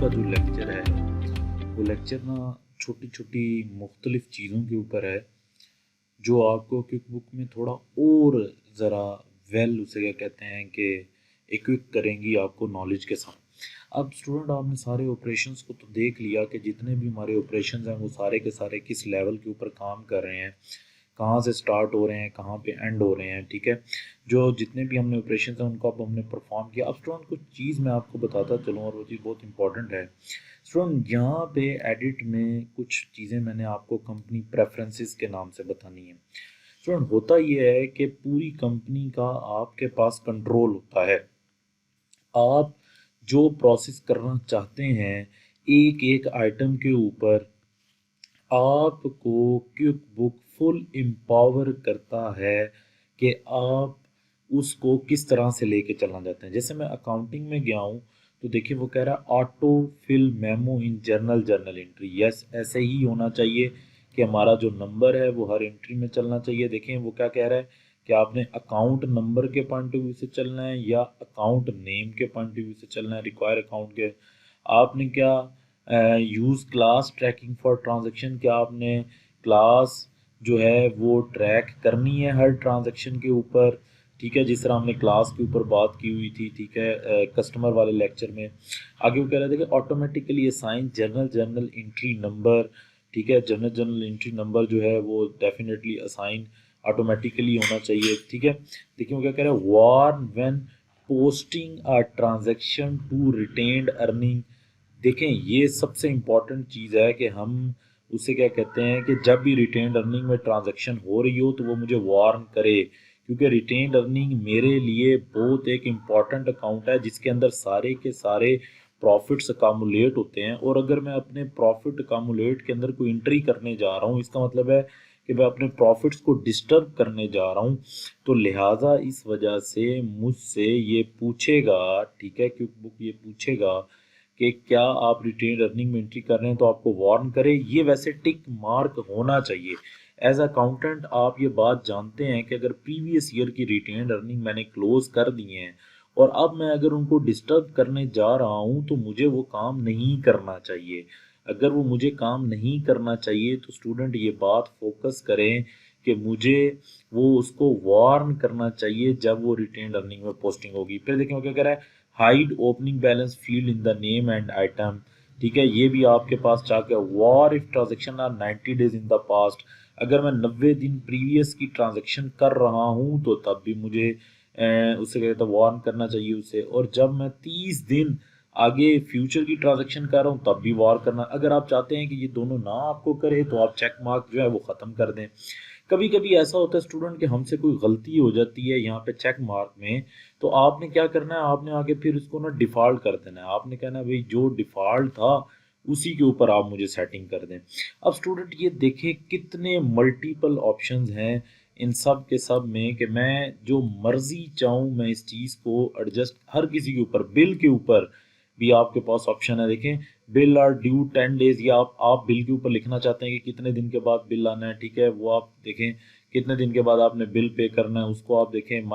का जो लेक्चर है वो लेक्चर ना छोटी छोटी मुख्तलिफ चीज़ों के ऊपर है जो आपको क्विक बुक में थोड़ा और ज़रा उसे क्या कहते हैं कि इक्विप करेंगी आपको नॉलेज के साथ। अब स्टूडेंट आपने सारे ऑपरेशंस को तो देख लिया कि जितने भी हमारे ऑपरेशंस हैं वो सारे के सारे किस लेवल के ऊपर काम कर रहे हैं, कहाँ से स्टार्ट हो रहे हैं, कहाँ पे एंड हो रहे हैं। ठीक है, जो जितने भी हमने ऑपरेशंस हैं उनको अब हमने परफॉर्म किया। अब स्टूडेंट कुछ चीज़ मैं आपको बताता चलूँ और वो चीज़ बहुत इंपॉर्टेंट है। स्टूडेंट यहाँ पे एडिट में कुछ चीज़ें मैंने आपको कंपनी प्रेफरेंसेस के नाम से बतानी है। स्टूडेंट होता ये है कि पूरी कंपनी का आपके पास कंट्रोल होता है। आप जो प्रोसेस करना चाहते हैं एक एक आइटम के ऊपर, आपको क्विक बुक फुल एम्पावर करता है कि आप उसको किस तरह से लेके चलना चाहते हैं। जैसे मैं अकाउंटिंग में गया हूँ तो देखिए वो कह रहा है ऑटो फिल मेमो इन जर्नल एंट्री। यस, ऐसे ही होना चाहिए कि हमारा जो नंबर है वो हर एंट्री में चलना चाहिए। देखें वो क्या कह रहा है कि आपने अकाउंट नंबर के पॉइंट ऑफ व्यू से चलना है या अकाउंट नेम के पॉइंट ऑफ व्यू से चलना है, रिक्वायर अकाउंट के। आपने क्या use class tracking for transaction, क्या आपने क्लास जो है वो ट्रैक करनी है हर ट्रांजैक्शन के ऊपर। ठीक है, जिस तरह हमने क्लास के ऊपर बात की हुई थी। ठीक है, कस्टमर वाले लेक्चर में आगे वो कह रहे थे कि automatically assign journal entry number. ठीक है, जर्नल एंट्री नंबर जो है वो डेफिनेटली असाइन ऑटोमेटिकली होना चाहिए। ठीक है, देखिए वो क्या कह रहा है, warn when posting a transaction to retained earning. देखें ये सबसे इम्पॉर्टेंट चीज़ है कि हम उसे क्या कहते हैं कि जब भी रिटेन्ड अर्निंग में ट्रांजैक्शन हो रही हो तो वो मुझे वार्न करे, क्योंकि रिटेन्ड अर्निंग मेरे लिए बहुत एक इम्पॉर्टेंट अकाउंट है जिसके अंदर सारे के सारे प्रॉफिट्स अकामुलेट होते हैं। और अगर मैं अपने प्रॉफिट अकामुलेट के अंदर कोई एंट्री करने जा रहा हूँ, इसका मतलब है कि मैं अपने प्रॉफिट्स को डिस्टर्ब करने जा रहा हूँ। तो लिहाजा इस वजह से मुझसे ये पूछेगा, ठीक है, क्विक बुक ये पूछेगा कि क्या आप रिटेन अर्निंग में एंट्री कर रहे हैं तो आपको वार्न करे। ये वैसे टिक मार्क होना चाहिए। एज अकाउंटेंट आप ये बात जानते हैं कि अगर प्रीवियस ईयर की रिटेन अर्निंग मैंने क्लोज कर दी है और अब मैं अगर उनको डिस्टर्ब करने जा रहा हूं तो मुझे वो काम नहीं करना चाहिए। अगर वो मुझे काम नहीं करना चाहिए तो स्टूडेंट ये बात फोकस करें कि मुझे वो उसको वार्न करना चाहिए जब वो रिटेन अर्निंग में पोस्टिंग होगी। फिर देखें वो क्या कह रहा है, hide opening balance field in the name and item. ठीक है, ये भी आपके पास चाह के warn if transaction are 90 days in the past. अगर मैं 90 दिन प्रीवियस की ट्रांजेक्शन कर रहा हूँ तो तब भी मुझे उससे कहते हैं वार्न करना चाहिए उसे। और जब मैं 30 दिन आगे फ्यूचर की ट्रांजेक्शन कर रहा हूँ तब भी वार करना। अगर आप चाहते हैं कि ये दोनों ना आपको करे तो आप चेक मार्क जो है वो ख़त्म कर दें। कभी कभी ऐसा होता है स्टूडेंट कि हमसे कोई गलती हो जाती है यहाँ पे चेक मार्क में, तो आपने क्या करना है, आपने आगे फिर इसको ना डिफ़ॉल्ट कर देना है। आपने कहना है भाई जो डिफ़ॉल्ट था उसी के ऊपर आप मुझे सेटिंग कर दें। अब स्टूडेंट ये देखें कितने मल्टीपल ऑप्शंस हैं इन सब के सब में कि मैं जो मर्जी चाहूँ मैं इस चीज़ को एडजस्ट हर किसी के ऊपर। बिल के ऊपर भी आपके पास ऑप्शन है। देखें बिल आर ड्यू 10 डेज, या आप बिल के ऊपर लिखना चाहते हैं कि कितने दिन के बाद बिल आना है। ठीक है, वो आप देखें कितने दिन के बाद आपने बिल पे करना है उसको आप देखें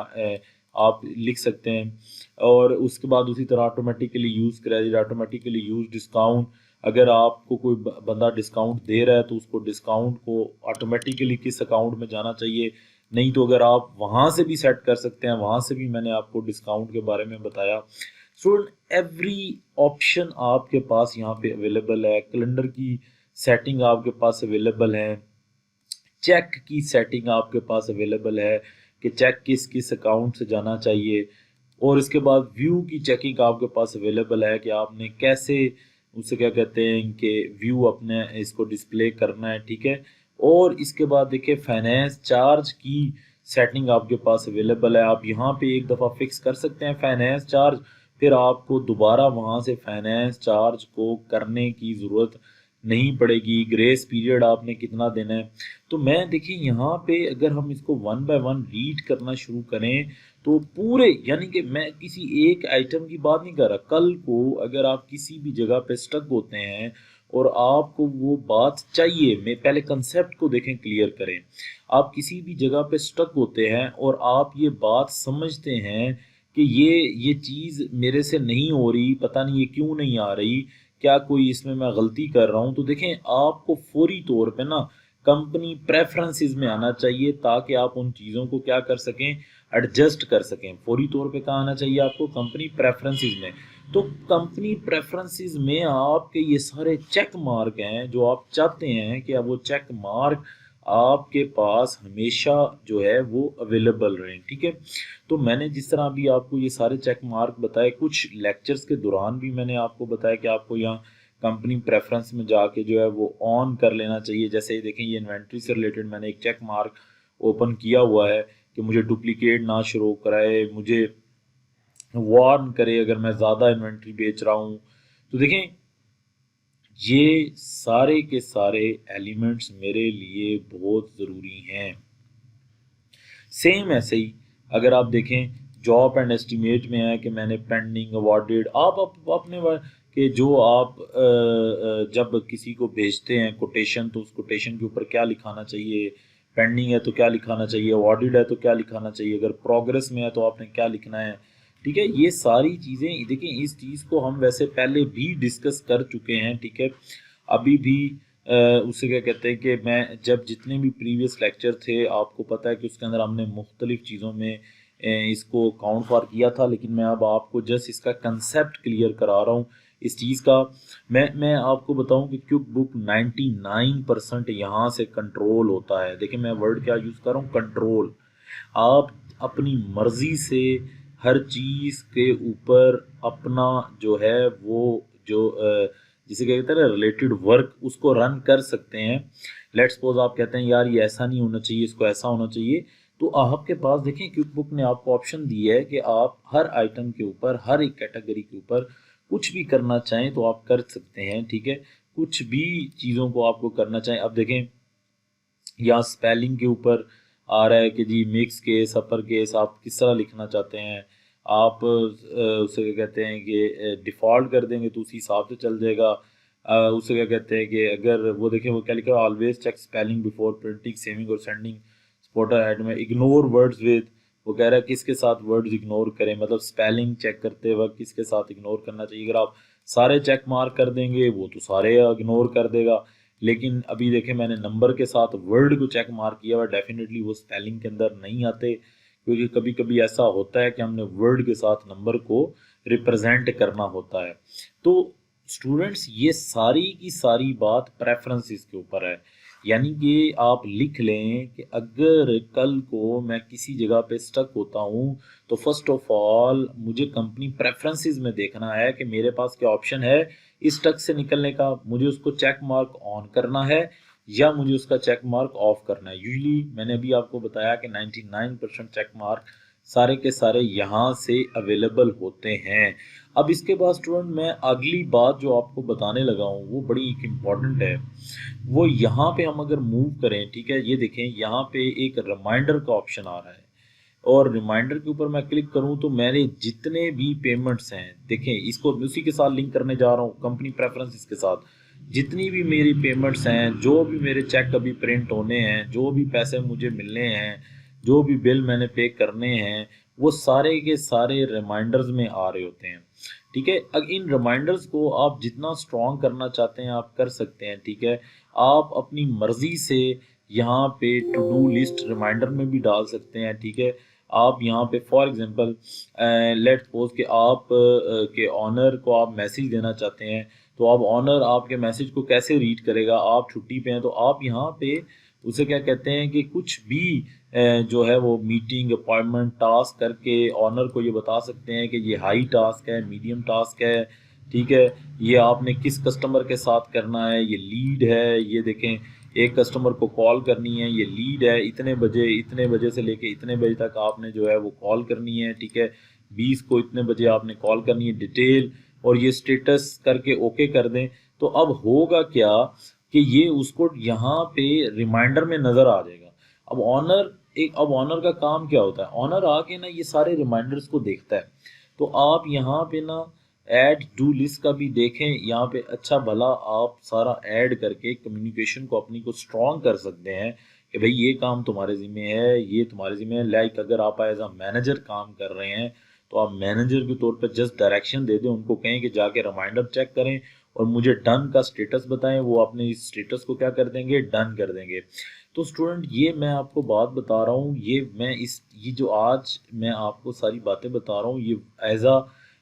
आप लिख सकते हैं। और उसके बाद उसी तरह automatically use credit, automatically use discount. अगर आपको कोई बंदा डिस्काउंट दे रहा है तो उसको डिस्काउंट को ऑटोमेटिकली किस अकाउंट में जाना चाहिए। नहीं तो अगर आप वहाँ से भी सेट कर सकते हैं, वहाँ से भी मैंने आपको डिस्काउंट के बारे में बताया। स्टूडेंट एवरी ऑप्शन आपके पास यहाँ पे अवेलेबल है। कैलेंडर की सेटिंग आपके पास अवेलेबल है, चेक की सेटिंग आपके पास अवेलेबल है कि चेक किस किस अकाउंट से जाना चाहिए। और इसके बाद व्यू की चेकिंग आपके पास अवेलेबल है कि आपने कैसे उसे क्या कहते हैं कि व्यू अपने इसको डिस्प्ले करना है। ठीक है, और इसके बाद देखिए फाइनेंस चार्ज की सेटिंग आपके पास अवेलेबल है। आप यहाँ पे एक दफ़ा फिक्स कर सकते हैं फाइनेंस चार्ज, फिर आपको दोबारा वहाँ से फाइनेंस चार्ज को करने की ज़रूरत नहीं पड़ेगी। ग्रेस पीरियड आपने कितना देना है। तो मैं देखिए यहाँ पे अगर हम इसको वन बाय वन रीड करना शुरू करें तो पूरे, यानी कि मैं किसी एक आइटम की बात नहीं कर रहा। कल को अगर आप किसी भी जगह पे स्टक होते हैं और आपको वो बात चाहिए, मैं पहले कंसेप्ट को देखें, क्लियर करें। आप किसी भी जगह पे स्टक होते हैं और आप ये बात समझते हैं कि ये चीज़ मेरे से नहीं हो रही, पता नहीं ये क्यों नहीं आ रही। क्या कोई इसमें मैं गलती कर रहा हूँ, तो देखें आपको फौरी तौर पे ना कंपनी प्रेफरेंसेस में आना चाहिए ताकि आप उन चीज़ों को क्या कर सकें, एडजस्ट कर सकें। फौरी तौर पे कहाँ आना चाहिए आपको, कंपनी प्रेफरेंसेस में। तो कंपनी प्रेफरेंसेस में आपके ये सारे चेक मार्क हैं जो आप चाहते हैं कि अब वो चेक मार्क आपके पास हमेशा जो है वो अवेलेबल रहें, ठीक है। तो मैंने जिस तरह अभी आपको ये सारे चेक मार्क बताए, कुछ लेक्चर्स के दौरान भी मैंने आपको बताया कि आपको यहाँ कंपनी प्रेफरेंस में जाके जो है वो ऑन कर लेना चाहिए। जैसे ये देखें, ये इन्वेंट्री से रिलेटेड मैंने एक चेक मार्क ओपन किया हुआ है कि मुझे डुप्लीकेट ना शो कराए, मुझे वार्न करे अगर मैं ज़्यादा इन्वेंट्री बेच रहा हूँ। तो देखें ये सारे के सारे एलिमेंट्स मेरे लिए बहुत ज़रूरी हैं। सेम ऐसे ही अगर आप देखें जॉब एंड एस्टिमेट में है कि मैंने पेंडिंग अवॉर्डेड, आप अपने कि जो आप जब किसी को भेजते हैं कोटेशन, तो उस कोटेशन के ऊपर क्या लिखाना चाहिए, पेंडिंग है तो क्या लिखाना चाहिए, अवॉर्डेड है तो क्या लिखाना चाहिए, अगर प्रोग्रेस में है तो आपने क्या लिखना है, ठीक है। ये सारी चीज़ें देखिए, इस चीज़ को हम वैसे पहले भी डिस्कस कर चुके हैं, ठीक है। अभी भी उसे क्या कहते हैं कि मैं जब जितने भी प्रीवियस लेक्चर थे आपको पता है कि उसके अंदर हमने मुख्तलिफ चीज़ों में इसको काउंट फॉर किया था, लेकिन मैं अब आपको जस्ट इसका कंसेप्ट क्लियर करा रहा हूँ इस चीज़ का। मैं आपको बताऊं कि क्विक बुक 99% यहाँ से कंट्रोल होता है। देखिए मैं वर्ड क्या यूज़ कर रहा हूँ, कंट्रोल। आप अपनी मर्ज़ी से हर चीज़ के ऊपर अपना जो है वो जो जिसे कहते हैं ना रिलेटेड वर्क, उसको रन कर सकते हैं। लेट्स सपोज आप कहते हैं यार ये ऐसा नहीं होना चाहिए, इसको ऐसा होना चाहिए, तो आपके पास देखें क्विक बुक ने आपको ऑप्शन दी है कि आप हर आइटम के ऊपर, हर एक कैटेगरी के ऊपर कुछ भी करना चाहें तो आप कर सकते हैं, ठीक है। कुछ भी चीज़ों को आपको करना चाहें। अब देखें या स्पेलिंग के ऊपर आ रहा है कि जी मिक्स केस, अपर केस आप किस तरह लिखना चाहते हैं। आप उसे क्या कहते हैं कि डिफ़ॉल्ट कर देंगे तो उसी हिसाब से चल जाएगा। उसे क्या कहते हैं कि अगर वो देखें वो क्या लिखा है, always check spelling before printing, saving और सेंडिंग स्पॉटर हेड में। इग्नोर वर्ड्स विद, वो कह रहा है किसके साथ वर्ड्स इग्नोर करें, मतलब स्पेलिंग चेक करते वक्त किसके साथ इग्नोर करना चाहिए। अगर आप सारे चेक मार्क कर देंगे वो तो सारे इग्नोर कर देगा, लेकिन अभी देखें मैंने नंबर के साथ वर्ड को चेक मार्क किया हुआ, डेफिनेटली वो स्पेलिंग के अंदर नहीं आते, क्योंकि कभी कभी ऐसा होता है कि हमने वर्ड के साथ नंबर को रिप्रेजेंट करना होता है। तो स्टूडेंट्स ये सारी की सारी बात प्रेफरेंसेस के ऊपर है। यानी कि आप लिख लें कि अगर कल को मैं किसी जगह पे स्टक होता हूँ तो फर्स्ट ऑफ ऑल मुझे कंपनी प्रेफरेंसेस में देखना है कि मेरे पास क्या ऑप्शन है इस टक से निकलने का। मुझे उसको चेक मार्क ऑन करना है या मुझे उसका चेक मार्क ऑफ करना है। यूजली मैंने अभी आपको बताया कि 99% चेक मार्क सारे के सारे यहाँ से अवेलेबल होते हैं। अब इसके बाद स्टूडेंट मैं अगली बात जो आपको बताने लगा हूँ वो बड़ी एक इम्पॉर्टेंट है। वो यहाँ पे हम अगर मूव करें, ठीक है, ये देखें यहाँ पे एक रिमाइंडर का ऑप्शन आ रहा है और रिमाइंडर के ऊपर मैं क्लिक करूं तो मेरे जितने भी पेमेंट्स हैं, देखें इसको उसी के साथ लिंक करने जा रहा हूं, कंपनी प्रेफरेंसेस के साथ। जितनी भी मेरी पेमेंट्स हैं, जो भी मेरे चेक अभी प्रिंट होने हैं, जो भी पैसे मुझे मिलने हैं, जो भी बिल मैंने पे करने हैं, वो सारे के सारे रिमाइंडर्स में आ रहे होते हैं, ठीक है। अब इन रिमाइंडर्स को आप जितना स्ट्रॉन्ग करना चाहते हैं आप कर सकते हैं, ठीक है। आप अपनी मर्जी से यहाँ पे टू डू लिस्ट रिमाइंडर में भी डाल सकते हैं, ठीक है। आप यहाँ पे फॉर एग्जांपल लेट सपोज कि आप के ऑनर को आप मैसेज देना चाहते हैं, तो आप ऑनर आपके मैसेज को कैसे रीड करेगा, आप छुट्टी पे हैं तो आप यहाँ पे उसे क्या कहते हैं कि कुछ भी जो है वो मीटिंग अपॉइंटमेंट टास्क करके ऑनर को ये बता सकते हैं कि ये हाई टास्क है, मीडियम टास्क है, ठीक है, ये आपने किस कस्टमर के साथ करना है, ये लीड है, ये देखें एक कस्टमर को कॉल करनी है, ये लीड है, इतने बजे से लेके इतने बजे तक आपने जो है वो कॉल करनी है, ठीक है। 20 को इतने बजे आपने कॉल करनी है, डिटेल, और ये स्टेटस करके ओके कर दें। तो अब होगा क्या कि ये उसको यहाँ पे रिमाइंडर में नज़र आ जाएगा। अब ऑनर का काम क्या होता है, ऑनर आके ना ये सारे रिमाइंडर्स को देखता है। तो आप यहाँ पे ना ऐड टू लिस्ट का भी देखें, यहाँ पे अच्छा भला आप सारा ऐड करके कम्युनिकेशन को अपनी को स्ट्रॉन्ग कर सकते हैं कि भाई ये काम तुम्हारे ज़िम्मे है, ये तुम्हारे ज़िम्मे है। लाइक अगर आप एज अ मैनेजर काम कर रहे हैं तो आप मैनेजर के तौर पर जस्ट डायरेक्शन दे दें, उनको कहें कि जाके रिमाइंडर चेक करें और मुझे डन का स्टेटस बताएं, वो अपने इस स्टेटस को क्या कर देंगे, डन कर देंगे। तो स्टूडेंट ये मैं आपको बात बता रहा हूँ, ये जो आज मैं आपको सारी बातें बता रहा हूँ, ये एज आ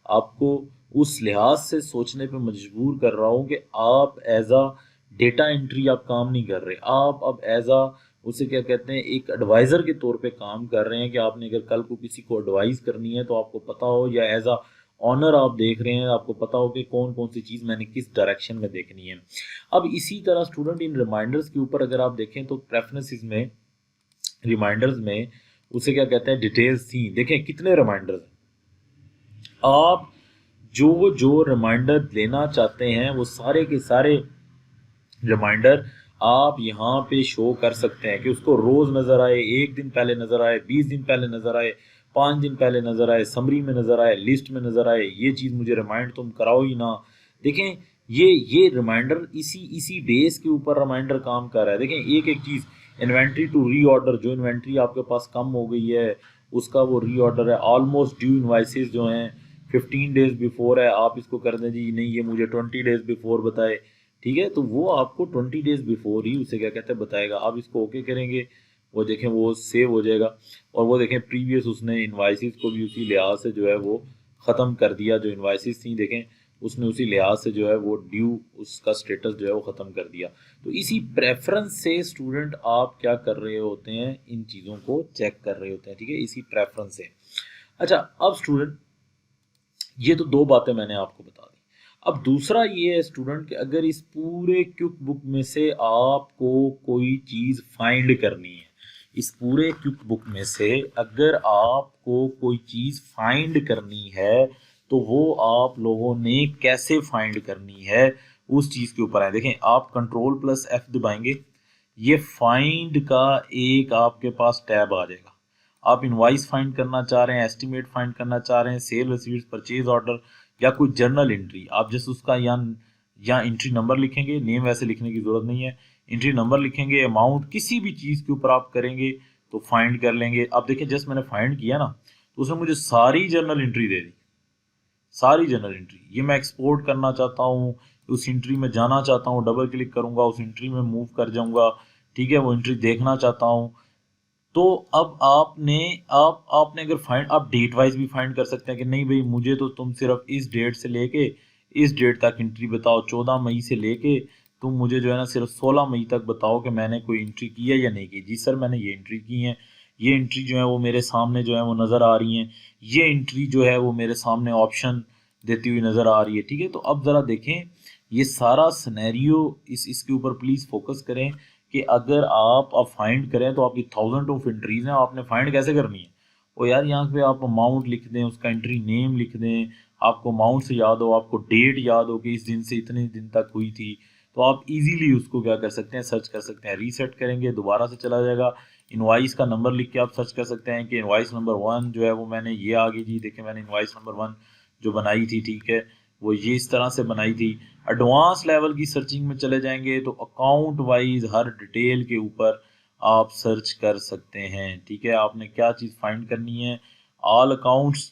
आपको उस लिहाज से सोचने पे मजबूर कर रहा हूँ कि आप एज आ डेटा एंट्री आप काम नहीं कर रहे, आप अब एज आ उसे क्या कहते हैं, एक एडवाइज़र के तौर पे काम कर रहे हैं कि आपने अगर कल को किसी को एडवाइस करनी है तो आपको पता हो, या एज आ ऑनर आप देख रहे हैं, आपको पता हो कि कौन कौन सी चीज़ मैंने किस डायरेक्शन में देखनी है। अब इसी तरह स्टूडेंट इन रिमाइंडर्स के ऊपर अगर आप देखें तो प्रेफरेंसेस में, रिमाइंडर्स में उसे क्या कहते हैं, डिटेल्स थी। देखें कितने रिमाइंडर्स हैं, आप जो जो रिमाइंडर लेना चाहते हैं वो सारे के सारे रिमाइंडर आप यहाँ पे शो कर सकते हैं कि उसको रोज़ नज़र आए, एक दिन पहले नज़र आए, 20 दिन पहले नज़र आए, 5 दिन पहले नज़र आए, समरी में नज़र आए, लिस्ट में नज़र आए, ये चीज़ मुझे रिमाइंड तुम कराओ ही ना। देखें ये रिमाइंडर इसी इसी बेस के ऊपर रिमाइंडर काम कर रहा है। देखें एक एक चीज़, इन्वेंट्री टू रीऑर्डर, जो इन्वेंट्री आपके पास कम हो गई है उसका वो रीऑर्डर है। ऑलमोस्ट ड्यू इनवाइसेस जो हैं 15 डेज बिफोर है, आप इसको कर दें जी नहीं, ये मुझे 20 डेज बिफोर बताए, ठीक है, तो वो आपको 20 डेज बिफोर ही उसे क्या कहते हैं बताएगा। आप इसको ओके करेंगे, वो देखें वो सेव हो जाएगा। और वो देखें प्रीवियस उसने इन्वाइसिस को भी उसी लिहाज से जो है वो ख़त्म कर दिया, जो इन्वाइसिस थी देखें उसने उसी लिहाज से जो है वो ड्यू उसका स्टेटस जो है वो ख़त्म कर दिया। तो इसी प्रेफरेंस से स्टूडेंट आप क्या कर रहे होते हैं, इन चीज़ों को चेक कर रहे होते हैं, ठीक है, इसी प्रेफरेंस से। अच्छा अब स्टूडेंट ये तो दो बातें मैंने आपको बता दी। अब दूसरा ये है स्टूडेंट कि अगर इस पूरे क्विक बुक में से आपको कोई चीज़ फाइंड करनी है, इस पूरे क्विक बुक में से अगर आपको कोई चीज़ फाइंड करनी है तो वो आप लोगों ने कैसे फाइंड करनी है उस चीज़ के ऊपर है। देखें आप Ctrl+F दबाएंगे, ये फाइंड का एक आपके पास टैब आ जाएगा। आप इनवाइस फाइंड करना चाह रहे हैं, एस्टिमेट फाइंड करना चाह रहे हैं, सेल रिसीट्स, परचेज ऑर्डर या कोई जर्नल एंट्री, आप जस्ट उसका या एंट्री नंबर लिखेंगे, नेम वैसे लिखने की ज़रूरत नहीं है, एंट्री नंबर लिखेंगे, अमाउंट किसी भी चीज़ के ऊपर आप करेंगे तो फाइंड कर लेंगे। अब देखिए जस्ट मैंने फाइंड किया ना तो उसने मुझे सारी जर्नल एंट्री दे दी, सारी जर्नल एंट्री। ये मैं एक्सपोर्ट करना चाहता हूँ, उस एंट्री में जाना चाहता हूँ, डबल क्लिक करूँगा उस एंट्री में मूव कर जाऊँगा, ठीक है, वो एंट्री देखना चाहता हूँ। तो अब आपने अगर फाइंड, आप डेट वाइज भी फाइंड कर सकते हैं कि नहीं भाई मुझे तो तुम सिर्फ इस डेट से लेके इस डेट तक एंट्री बताओ, 14 मई से लेके तुम मुझे जो है ना सिर्फ 16 मई तक बताओ कि मैंने कोई एंट्री की है या नहीं की। जी सर मैंने ये एंट्री की है, ये एंट्री जो है वो मेरे सामने जो है वो नज़र आ रही हैं, ये एंट्री जो है वो मेरे सामने ऑप्शन देती हुई नज़र आ रही है, ठीक है। तो अब ज़रा देखें ये सारा सिनेरियो, इसके ऊपर प्लीज़ फोकस करें कि अगर आप अब फाइंड करें तो आपकी 1000 ऑफ एंट्रीज हैं, आपने फाइंड कैसे करनी है। और यार यहाँ पे आप अमाउंट लिख दें, उसका एंट्री नेम लिख दें, आपको अमाउंट से याद हो, आपको डेट याद हो कि इस दिन से इतने दिन तक हुई थी, तो आप इजीली उसको क्या कर सकते हैं, सर्च कर सकते हैं। रीसेट करेंगे दोबारा से चला जाएगा, इनवाइस का नंबर लिख के आप सर्च कर सकते हैं कि इनवाइस नंबर 1 जो है वो मैंने ये आ गई जी, देखिए मैंने इनवाइस नंबर 1 जो बनाई थी, ठीक है, वो ये इस तरह से बनाई थी। एडवांस लेवल की सर्चिंग में चले जाएंगे तो अकाउंट वाइज हर डिटेल के ऊपर आप सर्च कर सकते हैं, ठीक है। आपने क्या चीज़ फाइंड करनी है, ऑल अकाउंट्स,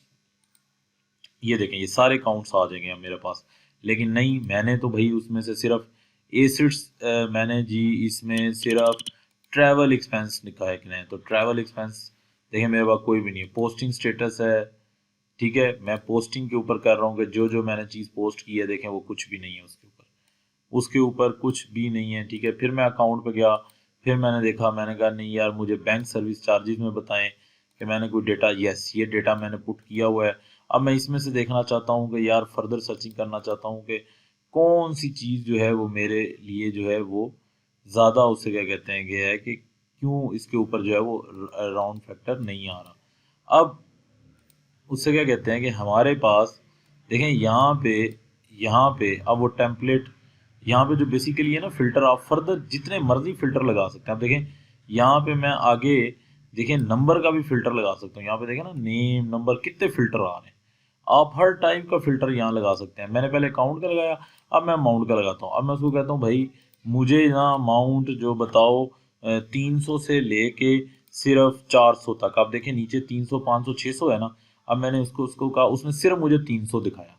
ये देखें ये सारे अकाउंट्स आ जाएंगे मेरे पास। लेकिन नहीं, मैंने तो भाई उसमें से सिर्फ एसिड्स मैंने जी इसमें सिर्फ ट्रैवल एक्सपेंस लिखा है कि नहीं, तो ट्रैवल एक्सपेंस देखें मेरे पास कोई भी नहीं है। पोस्टिंग स्टेटस है, ठीक है, मैं पोस्टिंग के ऊपर कर रहा हूँ कि जो जो मैंने चीज़ पोस्ट की है देखें वो कुछ भी नहीं है उसके ऊपर कुछ भी नहीं है, ठीक है। फिर मैं अकाउंट पे गया, फिर मैंने देखा, मैंने कहा नहीं यार मुझे बैंक सर्विस चार्जेस में बताएं कि मैंने कोई डेटा, यस ये डेटा मैंने पुट किया हुआ है। अब मैं इसमें से देखना चाहता हूँ कि यार फर्दर सर्चिंग करना चाहता हूँ कि कौन सी चीज़ जो है वो मेरे लिए जो है वो ज़्यादा उसे क्या कहते हैं कि है कि क्यों इसके ऊपर जो है वो राउंड फैक्टर नहीं आ रहा। अब उससे क्या कहते हैं कि हमारे पास देखें यहाँ पे अब वो टेम्पलेट, यहाँ पे जो बेसिकली है ना फिल्टर, आप फर्दर जितने मर्जी फिल्टर लगा सकते हैं। आप देखें यहाँ पे मैं आगे देखें नंबर का भी फिल्टर लगा सकता हूँ, यहाँ पे देखें ना नेम नंबर कितने फिल्टर आ रहे हैं, आप हर टाइप का फिल्टर यहाँ लगा सकते हैं। मैंने पहले अकाउंट का लगाया, अब मैं अमाउंट का लगाता हूँ। अब मैं उसको कहता हूँ भाई मुझे ना अमाउंट जो बताओ 300 से लेके सिर्फ 400 तक। आप देखें नीचे 300 500 600 है ना, अब मैंने उसको उसको कहा, उसने सिर्फ मुझे 300 दिखाया।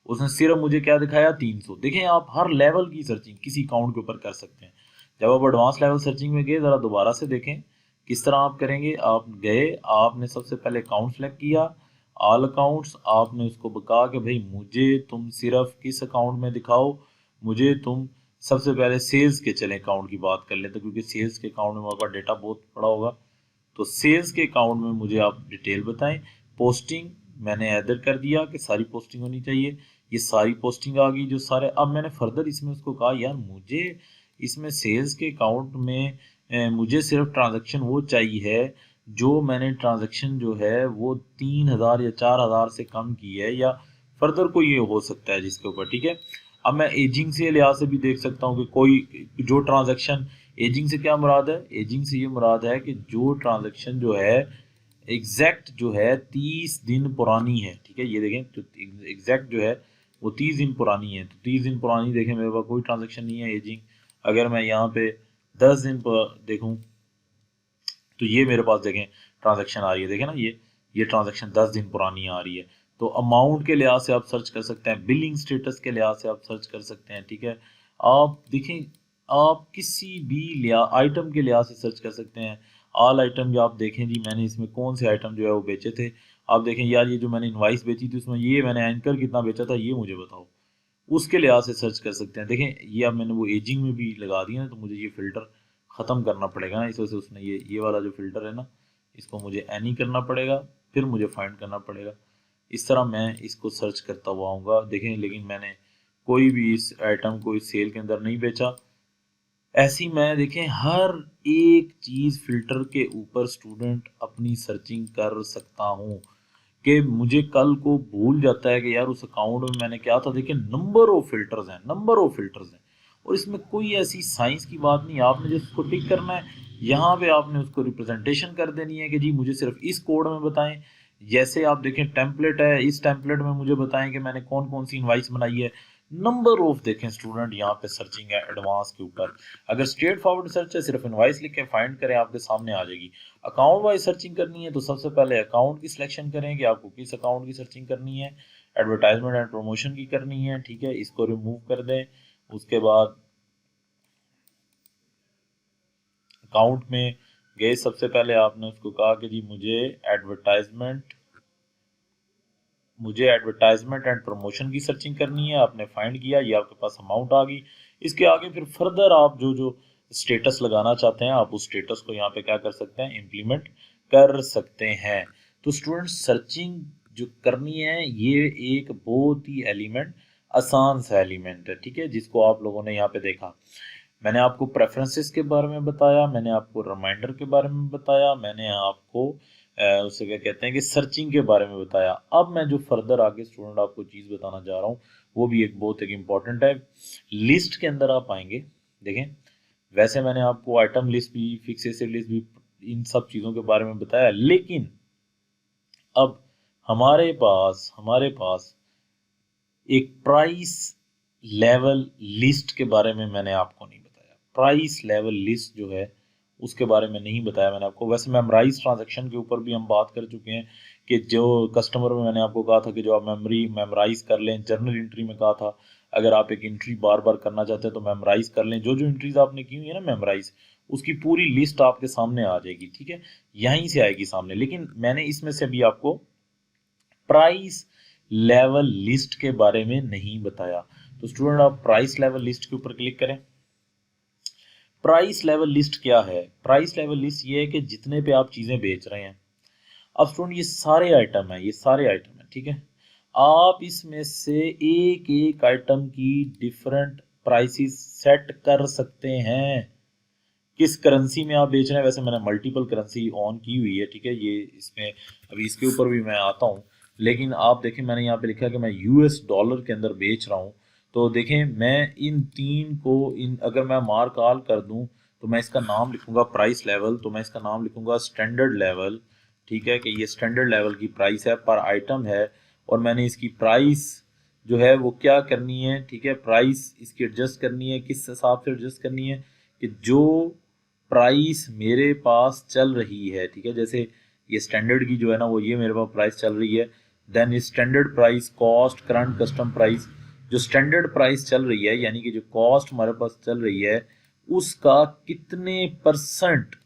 उसने सिर्फ मुझे क्या दिखाया 300। देखें आप हर लेवल की सर्चिंग किसी अकाउंट के ऊपर कर सकते हैं। जब आप एडवांस लेवल सर्चिंग में गए ज़रा दोबारा से देखें किस तरह आप करेंगे। आप गए, आपने सबसे पहले अकाउंट सेलेक्ट किया, ऑल अकाउंट्स, आपने उसको कहा कि भाई मुझे तुम सिर्फ किस अकाउंट में दिखाओ, मुझे तुम सबसे पहले सेल्स के चलें अकाउंट की बात कर लेते, क्योंकि सेल्स के अकाउंट में आपका डेटा बहुत बड़ा होगा। तो सेल्स के अकाउंट में मुझे आप डिटेल बताएं। पोस्टिंग मैंने ऐड कर दिया कि सारी पोस्टिंग होनी चाहिए, ये सारी पोस्टिंग आ गई जो सारे। अब मैंने फर्दर इसमें उसको कहा यार मुझे इसमें सेल्स के अकाउंट में मुझे सिर्फ ट्रांजैक्शन वो चाहिए है जो मैंने ट्रांजैक्शन जो है वो 3,000 या 4,000 से कम की है, या फर्दर कोई ये हो सकता है जिसके ऊपर, ठीक है। अब मैं एजिंग से लिहाज से भी देख सकता हूँ कि कोई जो ट्रांजैक्शन, एजिंग से क्या मुराद है, एजिंग से ये मुराद है कि जो ट्रांजैक्शन जो है एग्जैक्ट जो है 30 दिन पुरानी है, ठीक है। ये देखें तो एग्जैक्ट जो है वो 30 दिन पुरानी है। तो 30 दिन पुरानी देखें मेरे पास कोई ट्रांजैक्शन नहीं है एजिंग। अगर मैं यहाँ पे 10 दिन पर देखूँ तो ये मेरे पास देखें ट्रांजैक्शन आ रही है, देखें ना, ये ट्रांजैक्शन 10 दिन पुरानी आ रही है। तो अमाउंट के लिहाज से आप सर्च कर सकते हैं, बिलिंग स्टेटस के लिहाज से आप सर्च कर सकते हैं, ठीक है। आप देखें आप किसी भी आइटम के लिहाज से सर्च कर सकते हैं। ऑल आइटम जो आप देखें जी मैंने इसमें कौन से आइटम जो है वो बेचे थे। आप देखें यार ये जो मैंने इनवाइस बेची थी उसमें ये मैंने एंकर कितना बेचा था ये मुझे बताओ, उसके लिहाज से सर्च कर सकते हैं। देखें ये अब मैंने वो एजिंग में भी लगा दिया ना, तो मुझे ये फ़िल्टर ख़त्म करना पड़ेगा ना, इस वजह से उसने ये वाला जो फ़िल्टर है ना इसको मुझे एनी करना पड़ेगा, फिर मुझे फाइंड करना पड़ेगा। इस तरह मैं इसको सर्च करता हुआ आऊँगा। देखें लेकिन मैंने कोई भी इस आइटम को इस सेल के अंदर नहीं बेचा। ऐसी मैं देखें हर एक चीज़ फ़िल्टर के ऊपर स्टूडेंट अपनी सर्चिंग कर सकता हूँ कि मुझे कल को भूल जाता है कि यार उस अकाउंट में मैंने क्या था। देखिए नंबर ऑफ फिल्टर्स हैं, नंबर ऑफ फिल्टर्स हैं, और इसमें कोई ऐसी साइंस की बात नहीं। आपने जिस उसको टिक करना है यहाँ पे आपने उसको रिप्रेजेंटेशन कर देनी है कि जी मुझे सिर्फ इस कोड में बताएं। जैसे आप देखें टेम्पलेट है, इस टेम्पलेट में मुझे बताएं कि मैंने कौन कौन सी इनवाइस बनाई है। नंबर ऑफ देखें स्टूडेंट यहाँ पे सर्चिंग है एडवांस के ऊपर। अगर स्ट्रेट फॉरवर्ड सर्च है सिर्फ इनवाइस लिख के फाइंड करें आपके सामने आ जाएगी। अकाउंट वाइज सर्चिंग करनी है तो सबसे पहले अकाउंट की सिलेक्शन करें कि आपको किस अकाउंट की सर्चिंग करनी है। एडवर्टाइजमेंट एंड प्रमोशन की करनी है, ठीक है, इसको रिमूव कर दें। उसके बाद अकाउंट में गए, सबसे पहले आपने उसको कहा कि जी मुझे एडवर्टाइजमेंट एंड प्रमोशन की सर्चिंग करनी है। आपने फाइंड किया, ये आपके पास अमाउंट आ गई। इसके आगे फिर फर्दर आप जो जो स्टेटस लगाना चाहते हैं आप उस स्टेटस को यहाँ पे क्या कर सकते हैं, इम्प्लीमेंट कर सकते हैं। तो स्टूडेंट सर्चिंग जो करनी है ये एक बहुत ही आसान सा एलिमेंट है, ठीक है, जिसको आप लोगों ने यहाँ पे देखा। मैंने आपको प्रेफरेंसेस के बारे में बताया, मैंने आपको रिमाइंडर के बारे में बताया, मैंने आपको उसे क्या कहते हैं कि सर्चिंग के बारे में बताया। अब मैं जो फर्दर आगे स्टूडेंट आपको चीज़ बताना चाह रहा हूँ वो भी एक बहुत एक इम्पॉर्टेंट है। लिस्ट के अंदर आप आएंगे, देखें वैसे मैंने आपको आइटम लिस्ट भी, फिक्सेड लिस्ट भी, इन सब चीज़ों के बारे में बताया, लेकिन अब हमारे पास एक प्राइस लेवल लिस्ट के बारे में मैंने आपको नहीं बताया। प्राइस लेवल लिस्ट जो है उसके बारे में नहीं बताया मैंने आपको। वैसे मेमोराइज ट्रांजैक्शन के ऊपर भी हम बात कर चुके हैं कि जो कस्टमर में मैंने आपको कहा था कि जो आप मेमोराइज कर लें। जर्नल एंट्री में कहा था अगर आप एक एंट्री बार बार करना चाहते हैं तो मेमोराइज कर लें। जो जो एंट्रीज आपने की हुई है ना मेमोराइज, उसकी पूरी लिस्ट आपके सामने आ जाएगी, ठीक है, यहीं से आएगी सामने। लेकिन मैंने इसमें से भी आपको प्राइस लेवल लिस्ट के बारे में नहीं बताया। तो स्टूडेंट आप प्राइस लेवल लिस्ट के ऊपर क्लिक करें। प्राइस लेवल लिस्ट क्या है? प्राइस लेवल लिस्ट ये है कि जितने पे आप चीजें बेच रहे हैं। अब स्टूडेंट ये सारे आइटम है, ये सारे आइटम है, ठीक है। आप इसमें से एक एक आइटम की डिफरेंट प्राइसेस सेट कर सकते हैं। किस करेंसी में आप बेच रहे हैं, वैसे मैंने मल्टीपल करेंसी ऑन की हुई है, ठीक है, ये इसमें अभी इसके ऊपर भी मैं आता हूँ। लेकिन आप देखें मैंने यहाँ पे लिखा है कि मैं यूएस डॉलर के अंदर बेच रहा हूँ। तो देखें मैं इन तीन को अगर मैं मार्क ऑल कर दूं तो मैं इसका नाम लिखूंगा प्राइस लेवल, तो मैं इसका नाम लिखूंगा स्टैंडर्ड लेवल, ठीक है, कि ये स्टैंडर्ड लेवल की प्राइस है, पर आइटम है। और मैंने इसकी प्राइस जो है वो क्या करनी है, ठीक है, प्राइस इसकी एडजस्ट करनी है। किस हिसाब से एडजस्ट करनी है कि जो प्राइस मेरे पास चल रही है, ठीक है, जैसे ये स्टैंडर्ड की जो है ना वो ये मेरे पास प्राइस चल रही है, देन ये standard price, cost, current custom price. जो स्टैंडर्ड प्राइस चल रही है यानी कि जो कॉस्ट हमारे पास चल रही है उसका कितने परसेंट